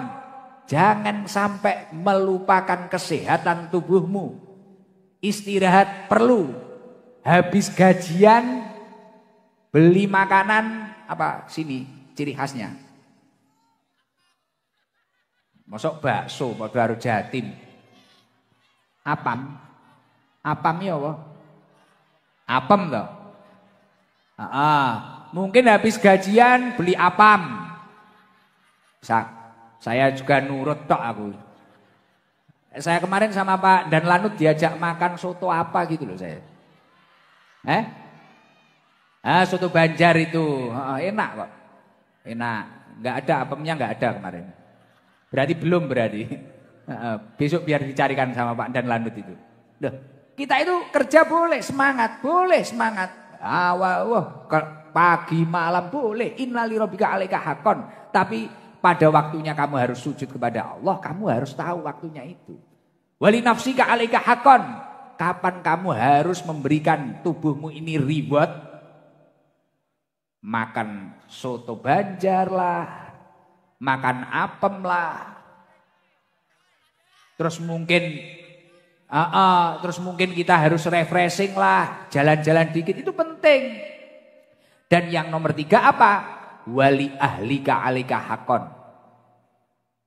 Jangan sampai melupakan kesehatan tubuhmu. Istirahat perlu. Habis gajian beli makanan apa? Sini ciri khasnya. Masuk bakso pada Haru Jatim. Apam. Apam ya apa? Apam toh. Mungkin habis gajian beli apam. Saya juga nurut tok aku. Saya kemarin sama Pak Dan Lanut diajak makan soto apa gitu loh saya. Soto Banjar itu. Enak kok. Enak. Enggak ada apemnya, enggak ada kemarin. Berarti belum berarti. Besok biar dicarikan sama Pak Dan Lanut itu. Duh, kita itu kerja boleh semangat, pagi malam boleh. Innali rabbika 'alaika haqqan. Tapi pada waktunya kamu harus sujud kepada Allah, kamu harus tahu waktunya itu. Wali nafsika 'alaika haqqan. Kapan kamu harus memberikan tubuhmu ini reward? makan soto Banjar lah, makan apem lah. Terus mungkin kita harus refreshing lah, jalan-jalan dikit, itu penting. Dan yang nomor 3 apa? Wali ahlika alika hakon.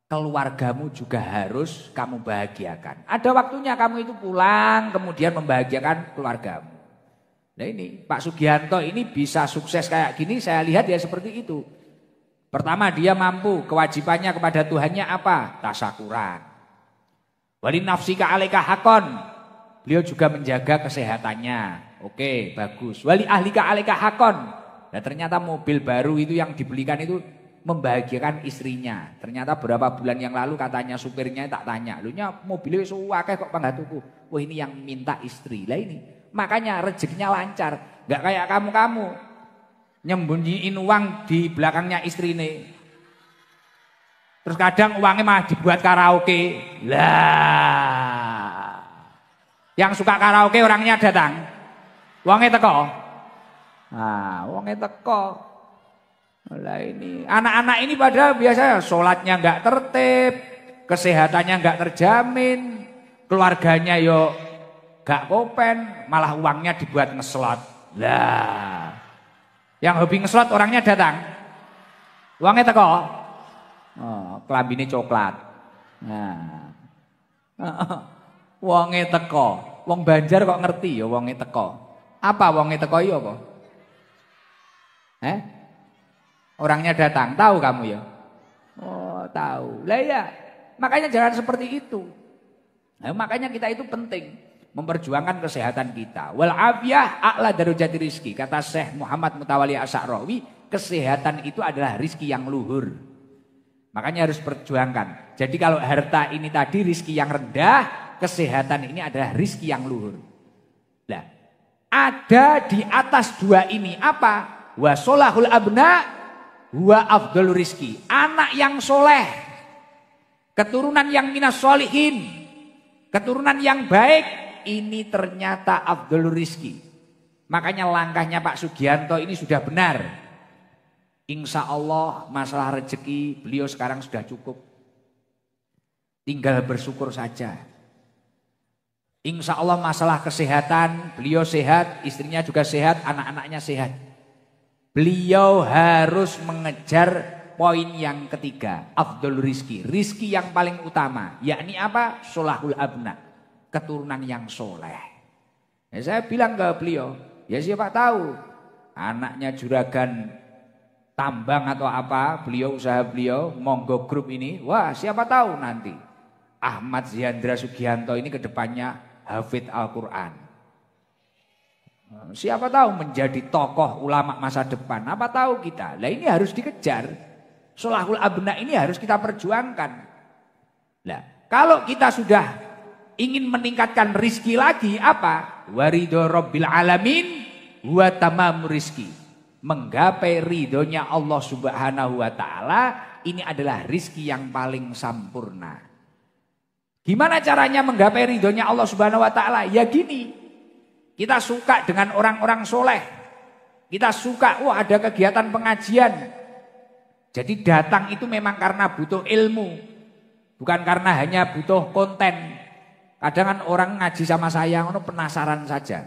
Keluargamu juga harus kamu bahagiakan. Ada waktunya kamu itu pulang kemudian membahagiakan keluargamu. Nah ini Pak Sugianto ini bisa sukses kayak gini, saya lihat ya seperti itu. Pertama dia mampu, kewajibannya kepada Tuhannya apa? Tasyakuran. Wali nafsika alika hakon. Beliau juga menjaga kesehatannya. Oke, bagus. Wali ahlika alika hakon. Nah ternyata mobil baru itu yang dibelikan itu membahagiakan istrinya. Ternyata beberapa bulan yang lalu katanya supirnya tak tanya, "Lu nya mobilnya suwakeh kok panggatuku?" Wah ini yang minta istri. Lah ini. Makanya rezekinya lancar. Enggak kayak kamu-kamu nyembunyiin uang di belakangnya istri nih. Terus kadang uangnya malah dibuat karaoke. Lah. Yang suka karaoke orangnya datang. Uangnya teko. Nah, uangnya teko. Lah ini anak-anak ini padahal biasanya sholatnya nggak tertib, kesehatannya nggak terjamin, keluarganya yo nggak kopen, malah uangnya dibuat ngeslot. Lah, yang hobi ngeslot orangnya datang, uangnya teko, kelambine coklat. Nah, uangnya teko, wong Banjar kok ngerti ya uangnya teko. Apa uangnya teko iya apa? Orangnya datang, tahu kamu ya? Oh tahu, lah ya, makanya jangan seperti itu. Nah, makanya kita itu penting memperjuangkan kesehatan kita. Wal afiyah a'la darajati rizki. Kata Syekh Muhammad Mutawalli Asy'arawi, kesehatan itu adalah rizki yang luhur. Makanya harus perjuangkan. Jadi kalau harta ini tadi rizki yang rendah, kesehatan ini adalah rizki yang luhur. Nah, ada di atas 2 ini apa? Wa solahul abna wa afdalur rizki. Anak yang soleh, keturunan yang minas solihin, keturunan yang baik, ini ternyata afdalur rizki. Makanya langkahnya Pak Sugianto ini sudah benar. Insya Allah masalah rezeki beliau sekarang sudah cukup. Tinggal bersyukur saja. Insya Allah masalah kesehatan beliau sehat, istrinya juga sehat, anak-anaknya sehat. Beliau harus mengejar poin yang ketiga, afdol rizki. Rizki yang paling utama, yakni apa? Solahul abna, keturunan yang soleh. Ya, saya bilang ke beliau, ya siapa tahu anaknya juragan tambang atau apa, beliau usaha beliau, monggo grup ini, wah siapa tahu nanti Ahmad Ziandra Sugianto ini kedepannya hafid Al-Quran. Siapa tahu menjadi tokoh ulama masa depan. Apa tahu kita. Lah ini harus dikejar. Sholahul abna ini harus kita perjuangkan. Lah kalau kita sudah ingin meningkatkan rizki lagi apa? Waridho rabbil alamin wa tamam rizki. Menggapai ridhonya Allah subhanahu wa ta'ala. Ini adalah rizki yang paling sempurna. Gimana caranya menggapai ridhonya Allah subhanahu wa ta'ala? Ya gini. Kita suka dengan orang-orang soleh. Kita suka, wah ada kegiatan pengajian. Jadi datang itu memang karena butuh ilmu. Bukan karena hanya butuh konten. Kadang kan orang ngaji sama saya, penasaran saja.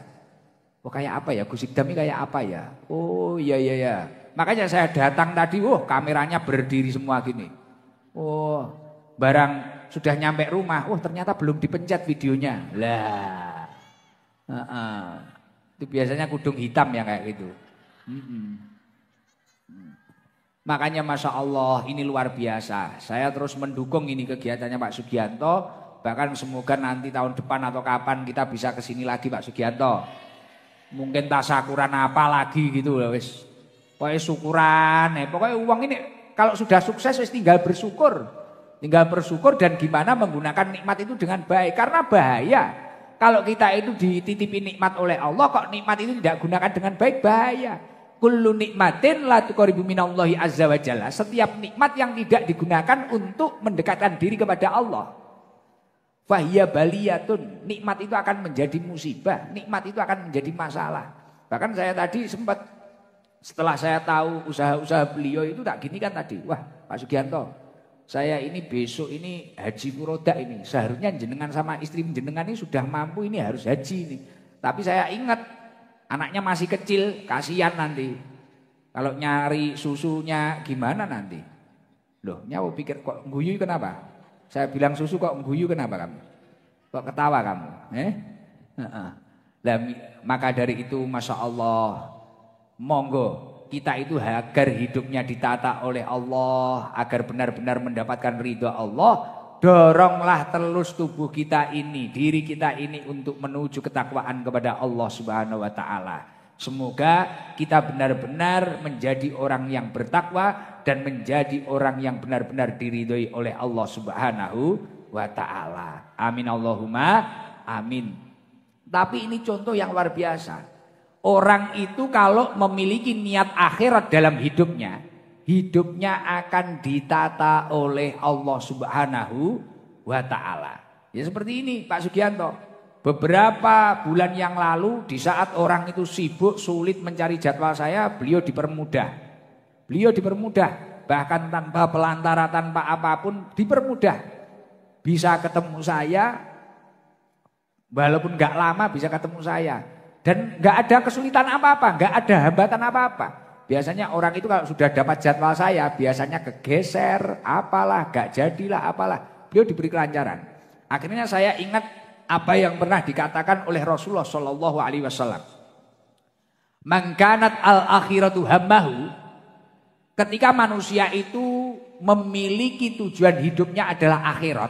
Oh kayak apa ya, Gus Ikdam ini kayak apa ya? Oh iya. Makanya saya datang tadi, kameranya berdiri semua gini. Oh barang sudah nyampe rumah, ternyata belum dipencet videonya. Lah. Itu biasanya kudung hitam ya kayak gitu. Makanya Masya Allah ini luar biasa. Saya terus mendukung ini kegiatannya Pak Sugianto. Bahkan semoga nanti tahun depan atau kapan kita bisa kesini lagi Pak Sugianto. Mungkin tasyakuran apa lagi gitu loh wis. Pokoknya syukuran. Pokoknya uang ini kalau sudah sukses wis tinggal bersyukur. Tinggal bersyukur dan gimana menggunakan nikmat itu dengan baik. Karena bahaya. Kalau kita itu dititipi nikmat oleh Allah, kok nikmat itu tidak gunakan dengan baik, bahaya. Kullu nikmatin la tuqribu minallahi azza wa jalla. Setiap nikmat yang tidak digunakan untuk mendekatkan diri kepada Allah. Fahiya baliyatun. Nikmat itu akan menjadi musibah, nikmat itu akan menjadi masalah. Bahkan saya tadi sempat Setelah saya tahu usaha-usaha beliau itu tak gini kan tadi. Wah Pak Sugianto, saya ini besok ini haji furoda ini. Seharusnya jenengan sama istri jenengan ini sudah mampu ini harus haji ini. Tapi saya ingat anaknya masih kecil, kasihan nanti. Kalau nyari susunya gimana nanti? Loh, nyawa pikir kok guyu kenapa? Saya bilang susu kok guyu kenapa kamu? Kok ketawa kamu? Maka dari itu Masya Allah, monggo kita itu agar hidupnya ditata oleh Allah, agar benar-benar mendapatkan ridha Allah, doronglah terus tubuh kita ini, diri kita ini untuk menuju ketakwaan kepada Allah Subhanahu wa taala. Semoga kita benar-benar menjadi orang yang bertakwa dan menjadi orang yang benar-benar diridhoi oleh Allah Subhanahu wa taala. Amin Allahumma amin. Tapi ini contoh yang luar biasa. Orang itu kalau memiliki niat akhirat dalam hidupnya, hidupnya akan ditata oleh Allah Subhanahu wa taala. Ya seperti ini Pak Sugianto. Beberapa bulan yang lalu di saat orang itu sibuk sulit mencari jadwal saya, beliau dipermudah. Beliau dipermudah, bahkan tanpa pelantara, tanpa apapun dipermudah. Bisa ketemu saya, walaupun nggak lama bisa ketemu saya. Dan nggak ada kesulitan apa-apa, nggak ada hambatan apa-apa. Biasanya orang itu kalau sudah dapat jadwal saya, biasanya kegeser, apalah, nggak jadilah, apalah. Beliau diberi kelancaran. Akhirnya saya ingat apa yang pernah dikatakan oleh Rasulullah Shallallahu Alaihi Wasallam. Mangkanat al akhiratu hammahu. Ketika manusia itu memiliki tujuan hidupnya adalah akhirat.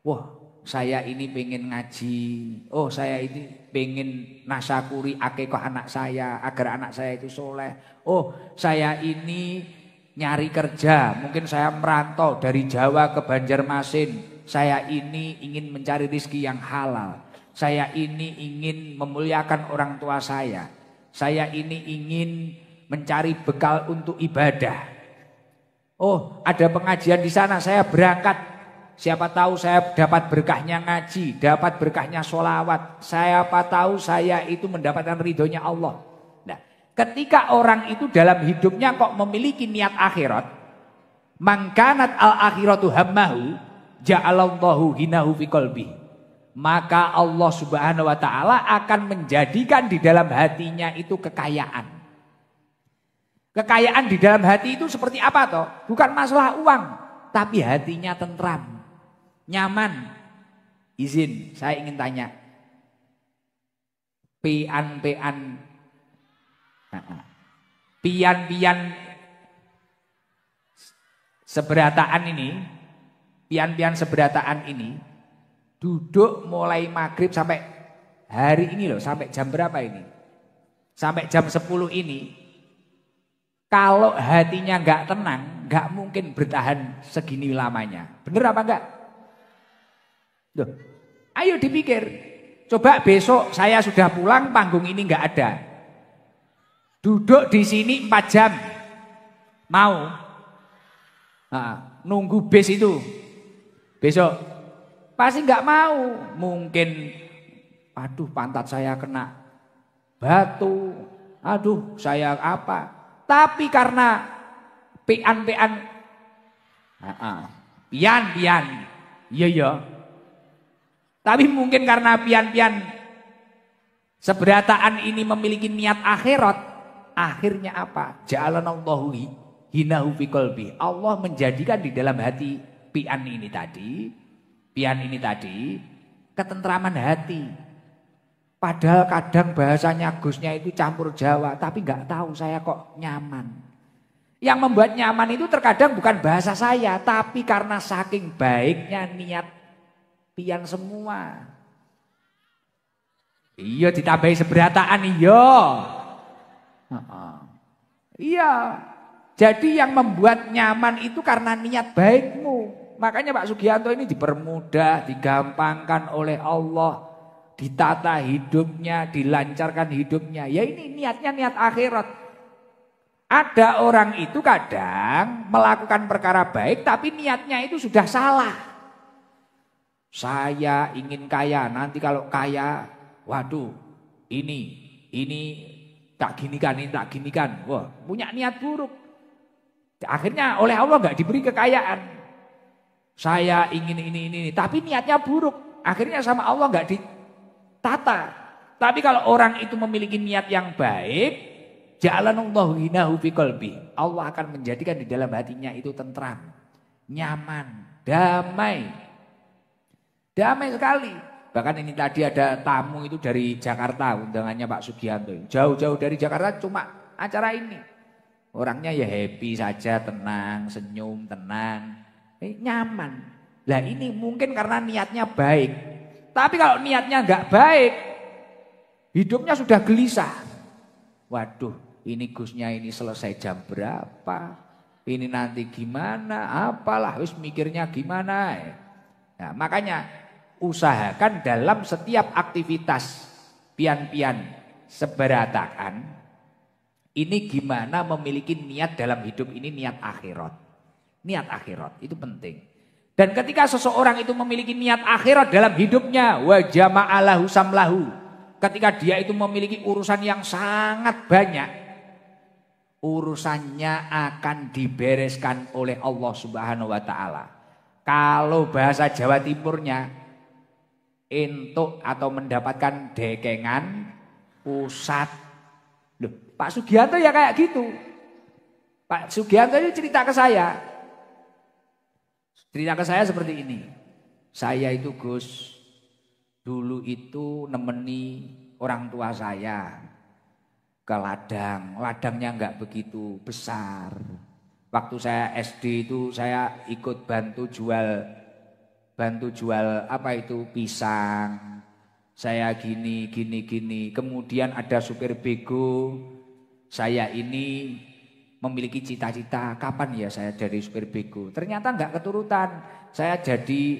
Wah, saya ini pengen ngaji. Oh, saya ini pengen nasyakuri akikah anak saya agar anak saya itu soleh. Oh, saya ini nyari kerja. Mungkin saya merantau dari Jawa ke Banjarmasin. Saya ini ingin mencari rezeki yang halal. Saya ini ingin memuliakan orang tua saya. Saya ini ingin mencari bekal untuk ibadah. Oh, ada pengajian di sana, saya berangkat. Siapa tahu saya dapat berkahnya ngaji, dapat berkahnya sholawat. Siapa tahu saya itu mendapatkan ridhonya Allah. Nah, ketika orang itu dalam hidupnya kok memiliki niat akhirat, mangkanat al akhiratu hammahu, ja'alallahu hinahu fi qalbi. Maka Allah Subhanahu wa taala akan menjadikan di dalam hatinya itu kekayaan. Kekayaan di dalam hati itu seperti apa toh? Bukan masalah uang, tapi hatinya tentram, nyaman. Izin, saya ingin tanya. Pian-pian seberataan ini, pian-pian seberataan ini duduk mulai maghrib sampai hari ini loh, sampai jam berapa ini? Sampai jam 10 ini. Kalau hatinya nggak tenang, nggak mungkin bertahan segini lamanya. Bener apa enggak? Loh, ayo dipikir. Coba besok saya sudah pulang, panggung ini nggak ada. Duduk di sini 4 jam. Mau? Nah, nunggu bis itu. Besok pasti nggak mau. Mungkin aduh pantat saya kena batu. Aduh saya apa. Tapi karena pian. Iya. Tapi mungkin karena pian seberataan ini memiliki niat akhirat. Akhirnya apa? Ja'alanallahu hinahu fi qalbi. Allah menjadikan di dalam hati pian ini tadi ketentraman hati. Padahal kadang bahasanya Gusnya itu campur Jawa, tapi nggak tahu saya kok nyaman. Yang membuat nyaman itu terkadang bukan bahasa saya, tapi karena saking baiknya niat pian semua. Iya ditambahi seberataan iya. Iya. Jadi yang membuat nyaman itu karena niat baikmu. Makanya Pak Sugianto ini dipermudah, digampangkan oleh Allah, ditata hidupnya, dilancarkan hidupnya. Ya ini niatnya niat akhirat. Ada orang itu kadang melakukan perkara baik tapi niatnya itu sudah salah. Saya ingin kaya, nanti kalau kaya, waduh ini tak ginikan, ini tak ginikan. Wah, punya niat buruk. Akhirnya oleh Allah nggak diberi kekayaan. Saya ingin ini, tapi niatnya buruk. Akhirnya sama Allah nggak ditata. Tapi kalau orang itu memiliki niat yang baik, ja'alanallahu ghinahu fi qalbi. Allah akan menjadikan di dalam hatinya itu tentram, nyaman, damai. Damai sekali. Bahkan ini tadi ada tamu itu dari Jakarta, undangannya Pak Sugianto. Jauh-jauh dari Jakarta cuma acara ini. Orangnya ya happy saja, tenang, senyum, tenang. Nyaman. Lah ini mungkin karena niatnya baik. Tapi kalau niatnya enggak baik, hidupnya sudah gelisah. Waduh, ini Gusnya ini selesai jam berapa? Ini nanti gimana? Apalah, wis mikirnya gimana? Nah, makanya usahakan dalam setiap aktivitas pian-pian seberatakan ini gimana memiliki niat dalam hidup ini, niat akhirat. Niat akhirat itu penting. Dan ketika seseorang itu memiliki niat akhirat dalam hidupnya, wa jama'alahu samlahu, ketika dia itu memiliki urusan yang sangat banyak, urusannya akan dibereskan oleh Allah Subhanahu wa taala. Kalau bahasa Jawa Timurnya, entuk atau mendapatkan dekengan pusat. Loh, Pak Sugianto ya kayak gitu. Pak Sugianto itu cerita ke saya. Cerita ke saya seperti ini. Saya itu Gus, dulu itu nemeni orang tua saya ke ladang. Ladangnya enggak begitu besar. Waktu saya SD itu saya ikut bantu jual apa itu pisang. Saya gini. Kemudian ada supir bego. Saya ini memiliki cita-cita kapan ya saya jadi supir bego. Ternyata enggak keturutan. Saya jadi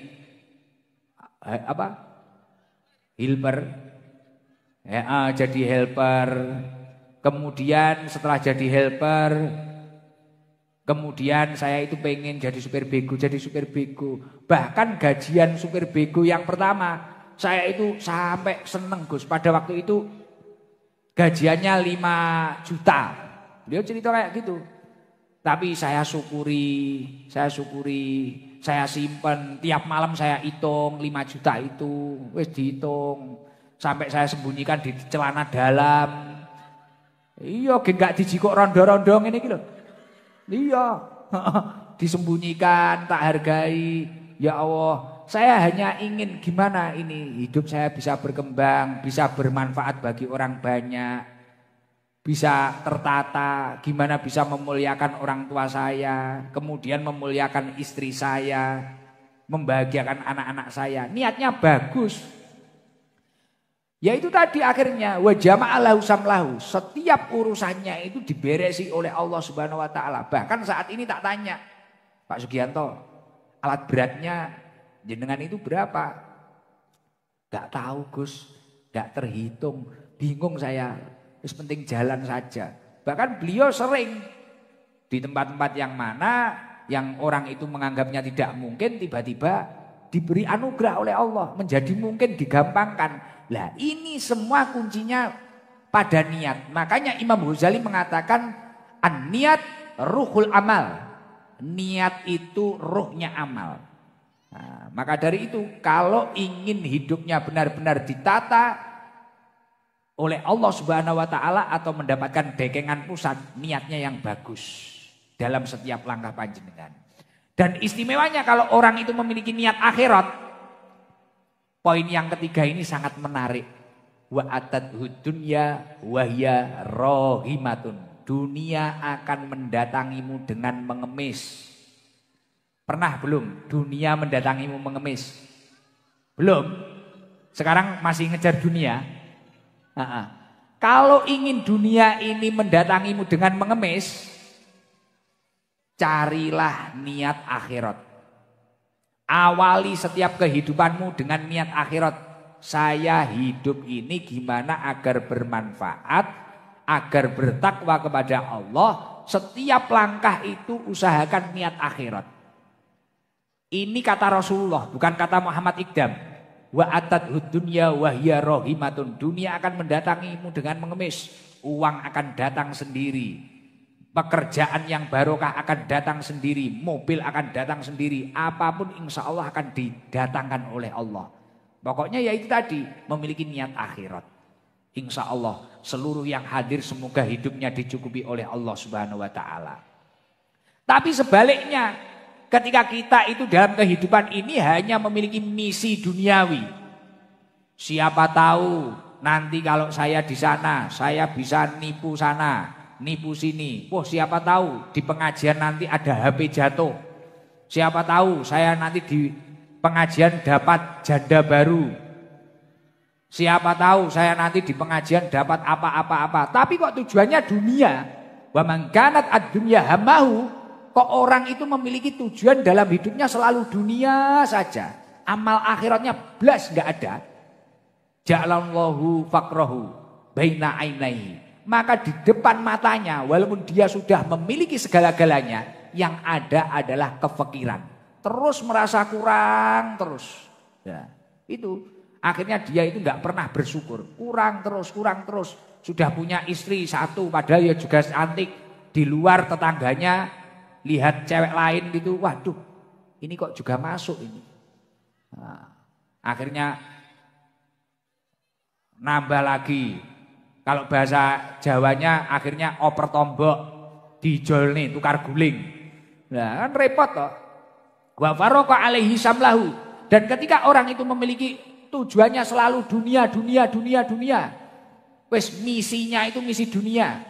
helper. Ya, jadi helper. Kemudian setelah jadi helper, kemudian saya itu pengen jadi supir bego. Bahkan gajian supir bego yang pertama, saya itu sampai seneng Gus. Pada waktu itu gajiannya 5 juta. Dia cerita kayak gitu. Tapi saya syukuri, saya simpen. Tiap malam saya hitung 5 juta itu. Wis dihitung. Sampai saya sembunyikan di celana dalam. Iya, gak dijikuk rondo-rondo ini gitu. Iya, disembunyikan, tak hargai. Ya Allah, saya hanya ingin gimana ini hidup saya bisa berkembang, bisa bermanfaat bagi orang banyak, bisa tertata, gimana bisa memuliakan orang tua saya, kemudian memuliakan istri saya, membahagiakan anak-anak saya. Niatnya bagus. Ya itu tadi akhirnya wa jama'alahu samlahu. Setiap urusannya itu diberesi oleh Allah Subhanahu wa taala. Bahkan saat ini tak tanya, Pak Sugianto, alat beratnya jenengan itu berapa? Gak tahu Gus, gak terhitung, bingung saya. Wis penting jalan saja. Bahkan beliau sering di tempat-tempat yang mana yang orang itu menganggapnya tidak mungkin, tiba-tiba diberi anugerah oleh Allah, menjadi mungkin, digampangkan. Lah ini semua kuncinya pada niat. Makanya Imam Ghazali mengatakan an-niat ruhul amal. Niat itu ruhnya amal. Nah, maka dari itu kalau ingin hidupnya benar-benar ditata oleh Allah Subhanahu wa taala atau mendapatkan dekengan pusat, niatnya yang bagus dalam setiap langkah panjenengan. Dan istimewanya kalau orang itu memiliki niat akhirat. Poin yang ketiga ini sangat menarik. Wa atadhu dunya wa hiya rahimatun. Dunia akan mendatangimu dengan mengemis. Pernah belum dunia mendatangimu mengemis? Belum. Sekarang masih ngejar dunia. Kalau ingin dunia ini mendatangimu dengan mengemis, carilah niat akhirat. Awali setiap kehidupanmu dengan niat akhirat. Saya hidup ini gimana agar bermanfaat, agar bertakwa kepada Allah. Setiap langkah itu usahakan niat akhirat. Ini kata Rasulullah, bukan kata Muhammad Iqdam. Wa atadhud dunya wa hiya rahimatun. Dunia akan mendatangimu dengan mengemis. uang akan datang sendiri, pekerjaan yang barokah akan datang sendiri, mobil akan datang sendiri, apapun insya Allah akan didatangkan oleh Allah. Pokoknya ya itu tadi, memiliki niat akhirat. Insya Allah seluruh yang hadir semoga hidupnya dicukupi oleh Allah Subhanahu wa ta'ala. Tapi sebaliknya, ketika kita itu dalam kehidupan ini hanya memiliki misi duniawi. Siapa tahu nanti kalau saya di sana, saya bisa nipu sana, nipu sini. Wah, siapa tahu di pengajian nanti ada HP jatuh. Siapa tahu saya nanti di pengajian dapat janda baru. Siapa tahu saya nanti di pengajian dapat apa-apa-apa. Tapi kok tujuannya dunia. Wa man kanat ad-dunya hamahu. Kok orang itu memiliki tujuan dalam hidupnya selalu dunia saja. Amal akhiratnya blas enggak ada. Ja'alallahu faqrahu baina ainaihi. Maka di depan matanya walaupun dia sudah memiliki segala-galanya, yang ada adalah kefakiran. Terus merasa kurang terus. Ya, itu. Akhirnya dia itu enggak pernah bersyukur. Kurang terus. Sudah punya istri satu padahal ya juga cantik. Di luar tetangganya lihat cewek lain gitu. Waduh, ini kok juga masuk ini. Nah, akhirnya nambah lagi. Kalau bahasa Jawanya akhirnya oper tombok. Dijol nih, tukar guling. Nah kan repot toh. Wa farraqa alaihi samlahu. Dan ketika orang itu memiliki tujuannya selalu dunia. Wes misinya itu misi dunia.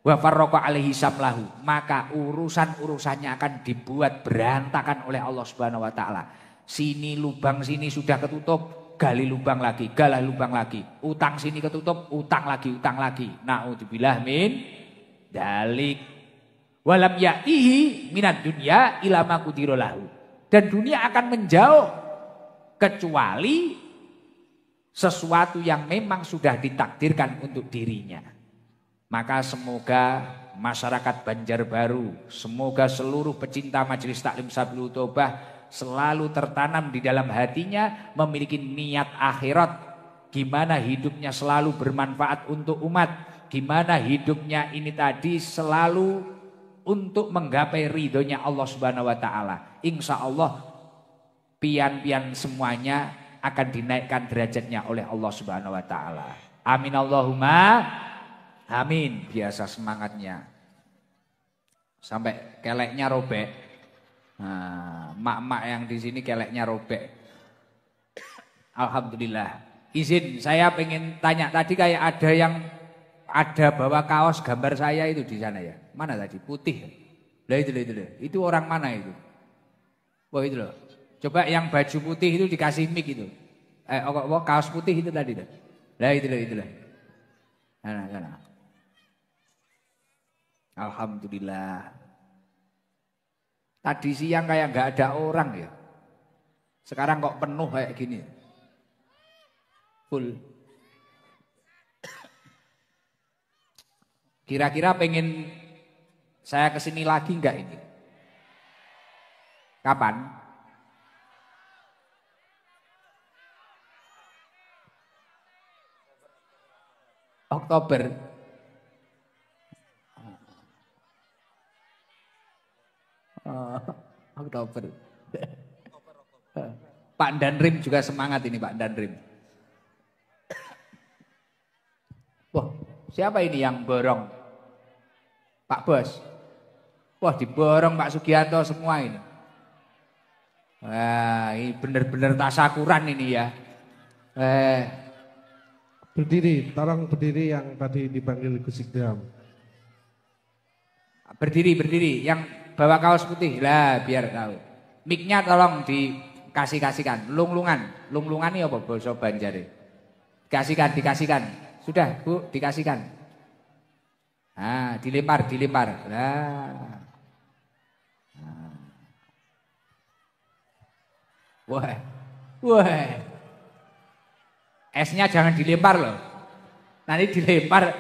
Wa farraqa alaihi samlahu. Maka urusan-urusannya akan dibuat berantakan oleh Allah Subhanahu wa taala. Sini lubang sini sudah ketutup, gali lubang lagi, galah lubang lagi. Utang sini ketutup, utang lagi. Naudzubillah min dalik. Walam ya'tihi minad dunya ila ma qudira lahu. Dan dunia akan menjauh kecuali sesuatu yang memang sudah ditakdirkan untuk dirinya. Maka semoga masyarakat Banjarbaru, semoga seluruh pecinta Majelis Taklim Sabilul Taubah selalu tertanam di dalam hatinya memiliki niat akhirat. Gimana hidupnya selalu bermanfaat untuk umat, gimana hidupnya ini tadi selalu untuk menggapai ridhonya Allah Subhanahu wa taala. Insya Allah pian-pian semuanya akan dinaikkan derajatnya oleh Allah Subhanahu wa taala. Amin Allahumma amin. Biasa semangatnya. Sampai keleknya robek. Nah, mak-mak yang di sini keleknya robek. Alhamdulillah. Izin saya pengen tanya tadi kayak ada bawa kaos gambar saya itu di sana ya. Mana tadi? Putih. Lah itu. Itu orang mana itu? Wah itu loh. Coba yang baju putih itu dikasih mic itu. Kaos putih itu tadi tuh. Lah itu loh. Sana. Alhamdulillah. Tadi siang kayak nggak ada orang ya. Sekarang kok penuh kayak gini. Full. Kira-kira pengen saya kesini lagi nggak ini? Kapan? Oktober. Oktober. Pak Danrim juga semangat ini Pak Danrim. Wah, siapa ini yang borong? Pak Bos. Wah, diborong Pak Sugianto semua ini. Wah, ini benar-benar tasakuran ini ya. Berdiri, tolong berdiri yang tadi dipanggil Gus Ikdam. Berdiri, yang bawa kaos putih lah biar tahu. Mic-nya tolong dikasihkan. Lunglungan ini apa basa Banjare? Dikasihkan. Sudah Bu, dikasihkan. Nah, dilempar. Nah. Wah. Esnya jangan dilempar loh. Nanti dilempar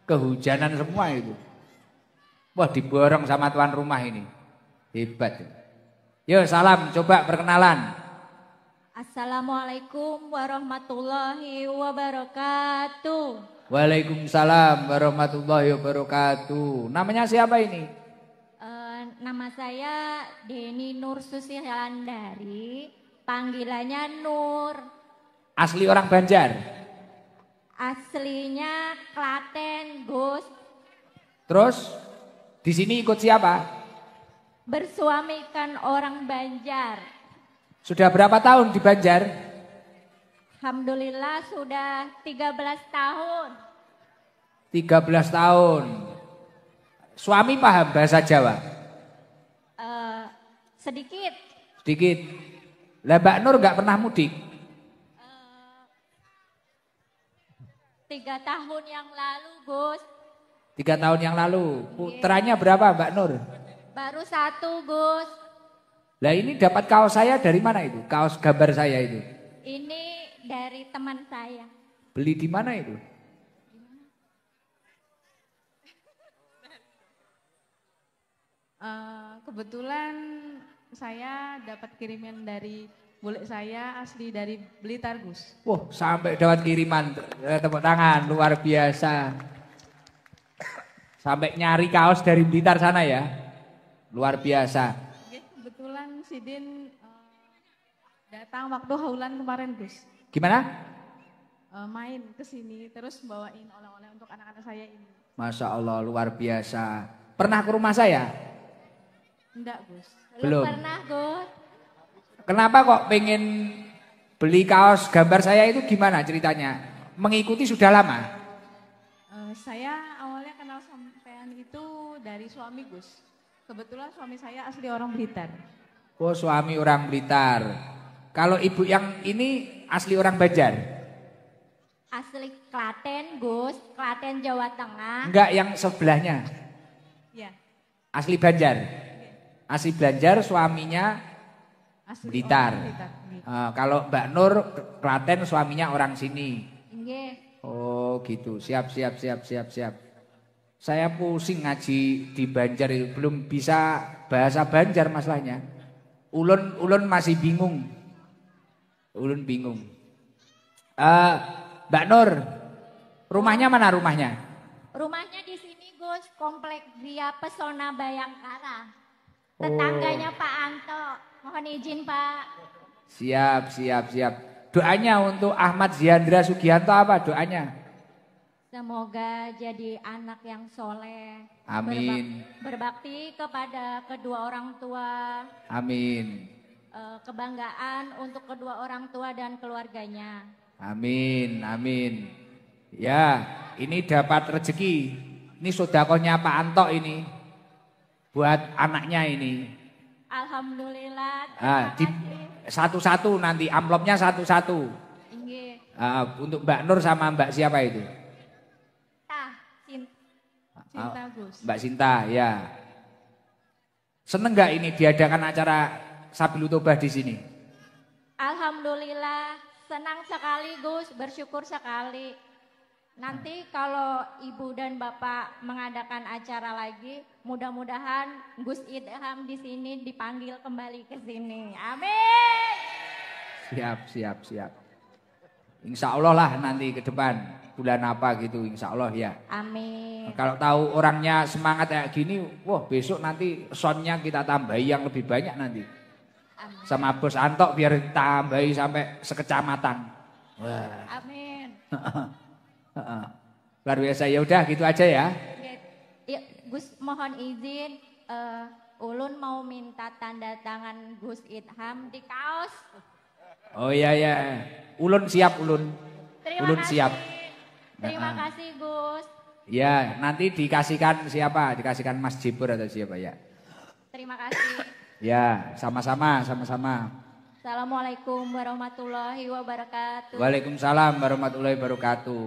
kehujanan semua itu. Wah, diborong sama tuan rumah ini. Hebat. Yo, salam, coba perkenalan. Assalamualaikum warahmatullahi wabarakatuh. Waalaikumsalam warahmatullahi wabarakatuh. Namanya siapa ini? Nama saya Deni Nur Susi Helandari, panggilannya Nur. Asli orang Banjar? Aslinya Klaten, Gus. Terus di sini ikut siapa? Bersuamikan orang Banjar. Sudah berapa tahun di Banjar? Alhamdulillah sudah 13 tahun. 13 tahun. Suami paham bahasa Jawa? Sedikit. Sedikit. Lah Mbak Nur nggak pernah mudik? 3 tahun yang lalu, Gus. 3 tahun yang lalu. Putranya berapa Mbak Nur? Baru 1, Gus. Lah ini dapat kaos saya dari mana itu? Kaos gambar saya itu. Ini dari teman saya. Beli di mana itu? Kebetulan saya dapat kiriman dari bule saya asli dari Blitar, Gus. Wah, sampai dapat kiriman. Tepuk tangan, luar biasa. Sampai nyari kaos dari Blitar sana ya. Luar biasa. Kebetulan Sidin datang waktu haulan kemarin, Gus. Gimana? Main ke sini terus bawain oleh-oleh untuk anak-anak saya ini. Masya Allah, luar biasa. Pernah ke rumah saya? Enggak, Gus. Belum. Pernah, Gus. Kenapa kok pengen beli kaos gambar saya itu gimana ceritanya? Mengikuti sudah lama? Saya awalnya kenal sampean itu dari suami, Gus. Kebetulan suami saya asli orang Blitar. Oh, suami orang Blitar. Kalau ibu yang ini asli orang Banjar? Asli Klaten, Gus. Klaten, Jawa Tengah. Enggak, yang sebelahnya. Ya. Asli Banjar. Asli Banjar, suaminya Asli Blitar. orang Blitar. Kalau Mbak Nur Klaten, suaminya orang sini. Nggih. Oh gitu, siap. Saya pusing ngaji di Banjar itu, belum bisa bahasa Banjar masalahnya. Ulun masih bingung. Ulun bingung. Mbak Nur, rumahnya mana rumahnya? Rumahnya di sini, Gus. Komplek Gria Pesona Bayangkara. Tetangganya Pak Anto. Mohon izin, Pak. Siap. Doanya untuk Ahmad Ziandra Sugianto apa doanya? Semoga jadi anak yang soleh. Amin. Berbakti kepada kedua orang tua. Amin. Kebanggaan untuk kedua orang tua dan keluarganya. Amin. Ya, ini dapat rezeki. Ini sodakohnya Pak Anto ini. Buat anaknya ini. Alhamdulillah. Satu-satu nanti, amplopnya satu-satu. Inggih. Untuk Mbak Nur sama Mbak siapa itu? Cinta, Gus. Mbak Sinta, ya. Seneng gak ini diadakan acara Sabilul Tobah di sini? Alhamdulillah, senang sekali, Gus, bersyukur sekali. Nanti kalau Ibu dan Bapak mengadakan acara lagi, mudah-mudahan Gus Idham di sini dipanggil kembali ke sini. Amin. Siap. Insya Allah lah nanti ke depan, bulan apa gitu, insya Allah ya. Amin. Kalau tahu orangnya semangat kayak gini, wah besok nanti soundnya kita tambahi yang lebih banyak nanti. Amin. Sama Bos Antok biar tambahi sampai sekecamatan. Wah. Amin. Luar biasa, ya udah gitu aja ya. Ya, Gus mohon izin, Ulun mau minta tanda tangan Gus Idham di kaos. Oh iya ya, Ulun siap Ulun. Terima Ulun kasih. siap. Terima kasih, Gus. Ya, nanti dikasihkan siapa? Dikasihkan Mas Jibur atau siapa ya? Terima kasih. Ya, sama-sama. Assalamualaikum warahmatullahi wabarakatuh. Waalaikumsalam warahmatullahi wabarakatuh.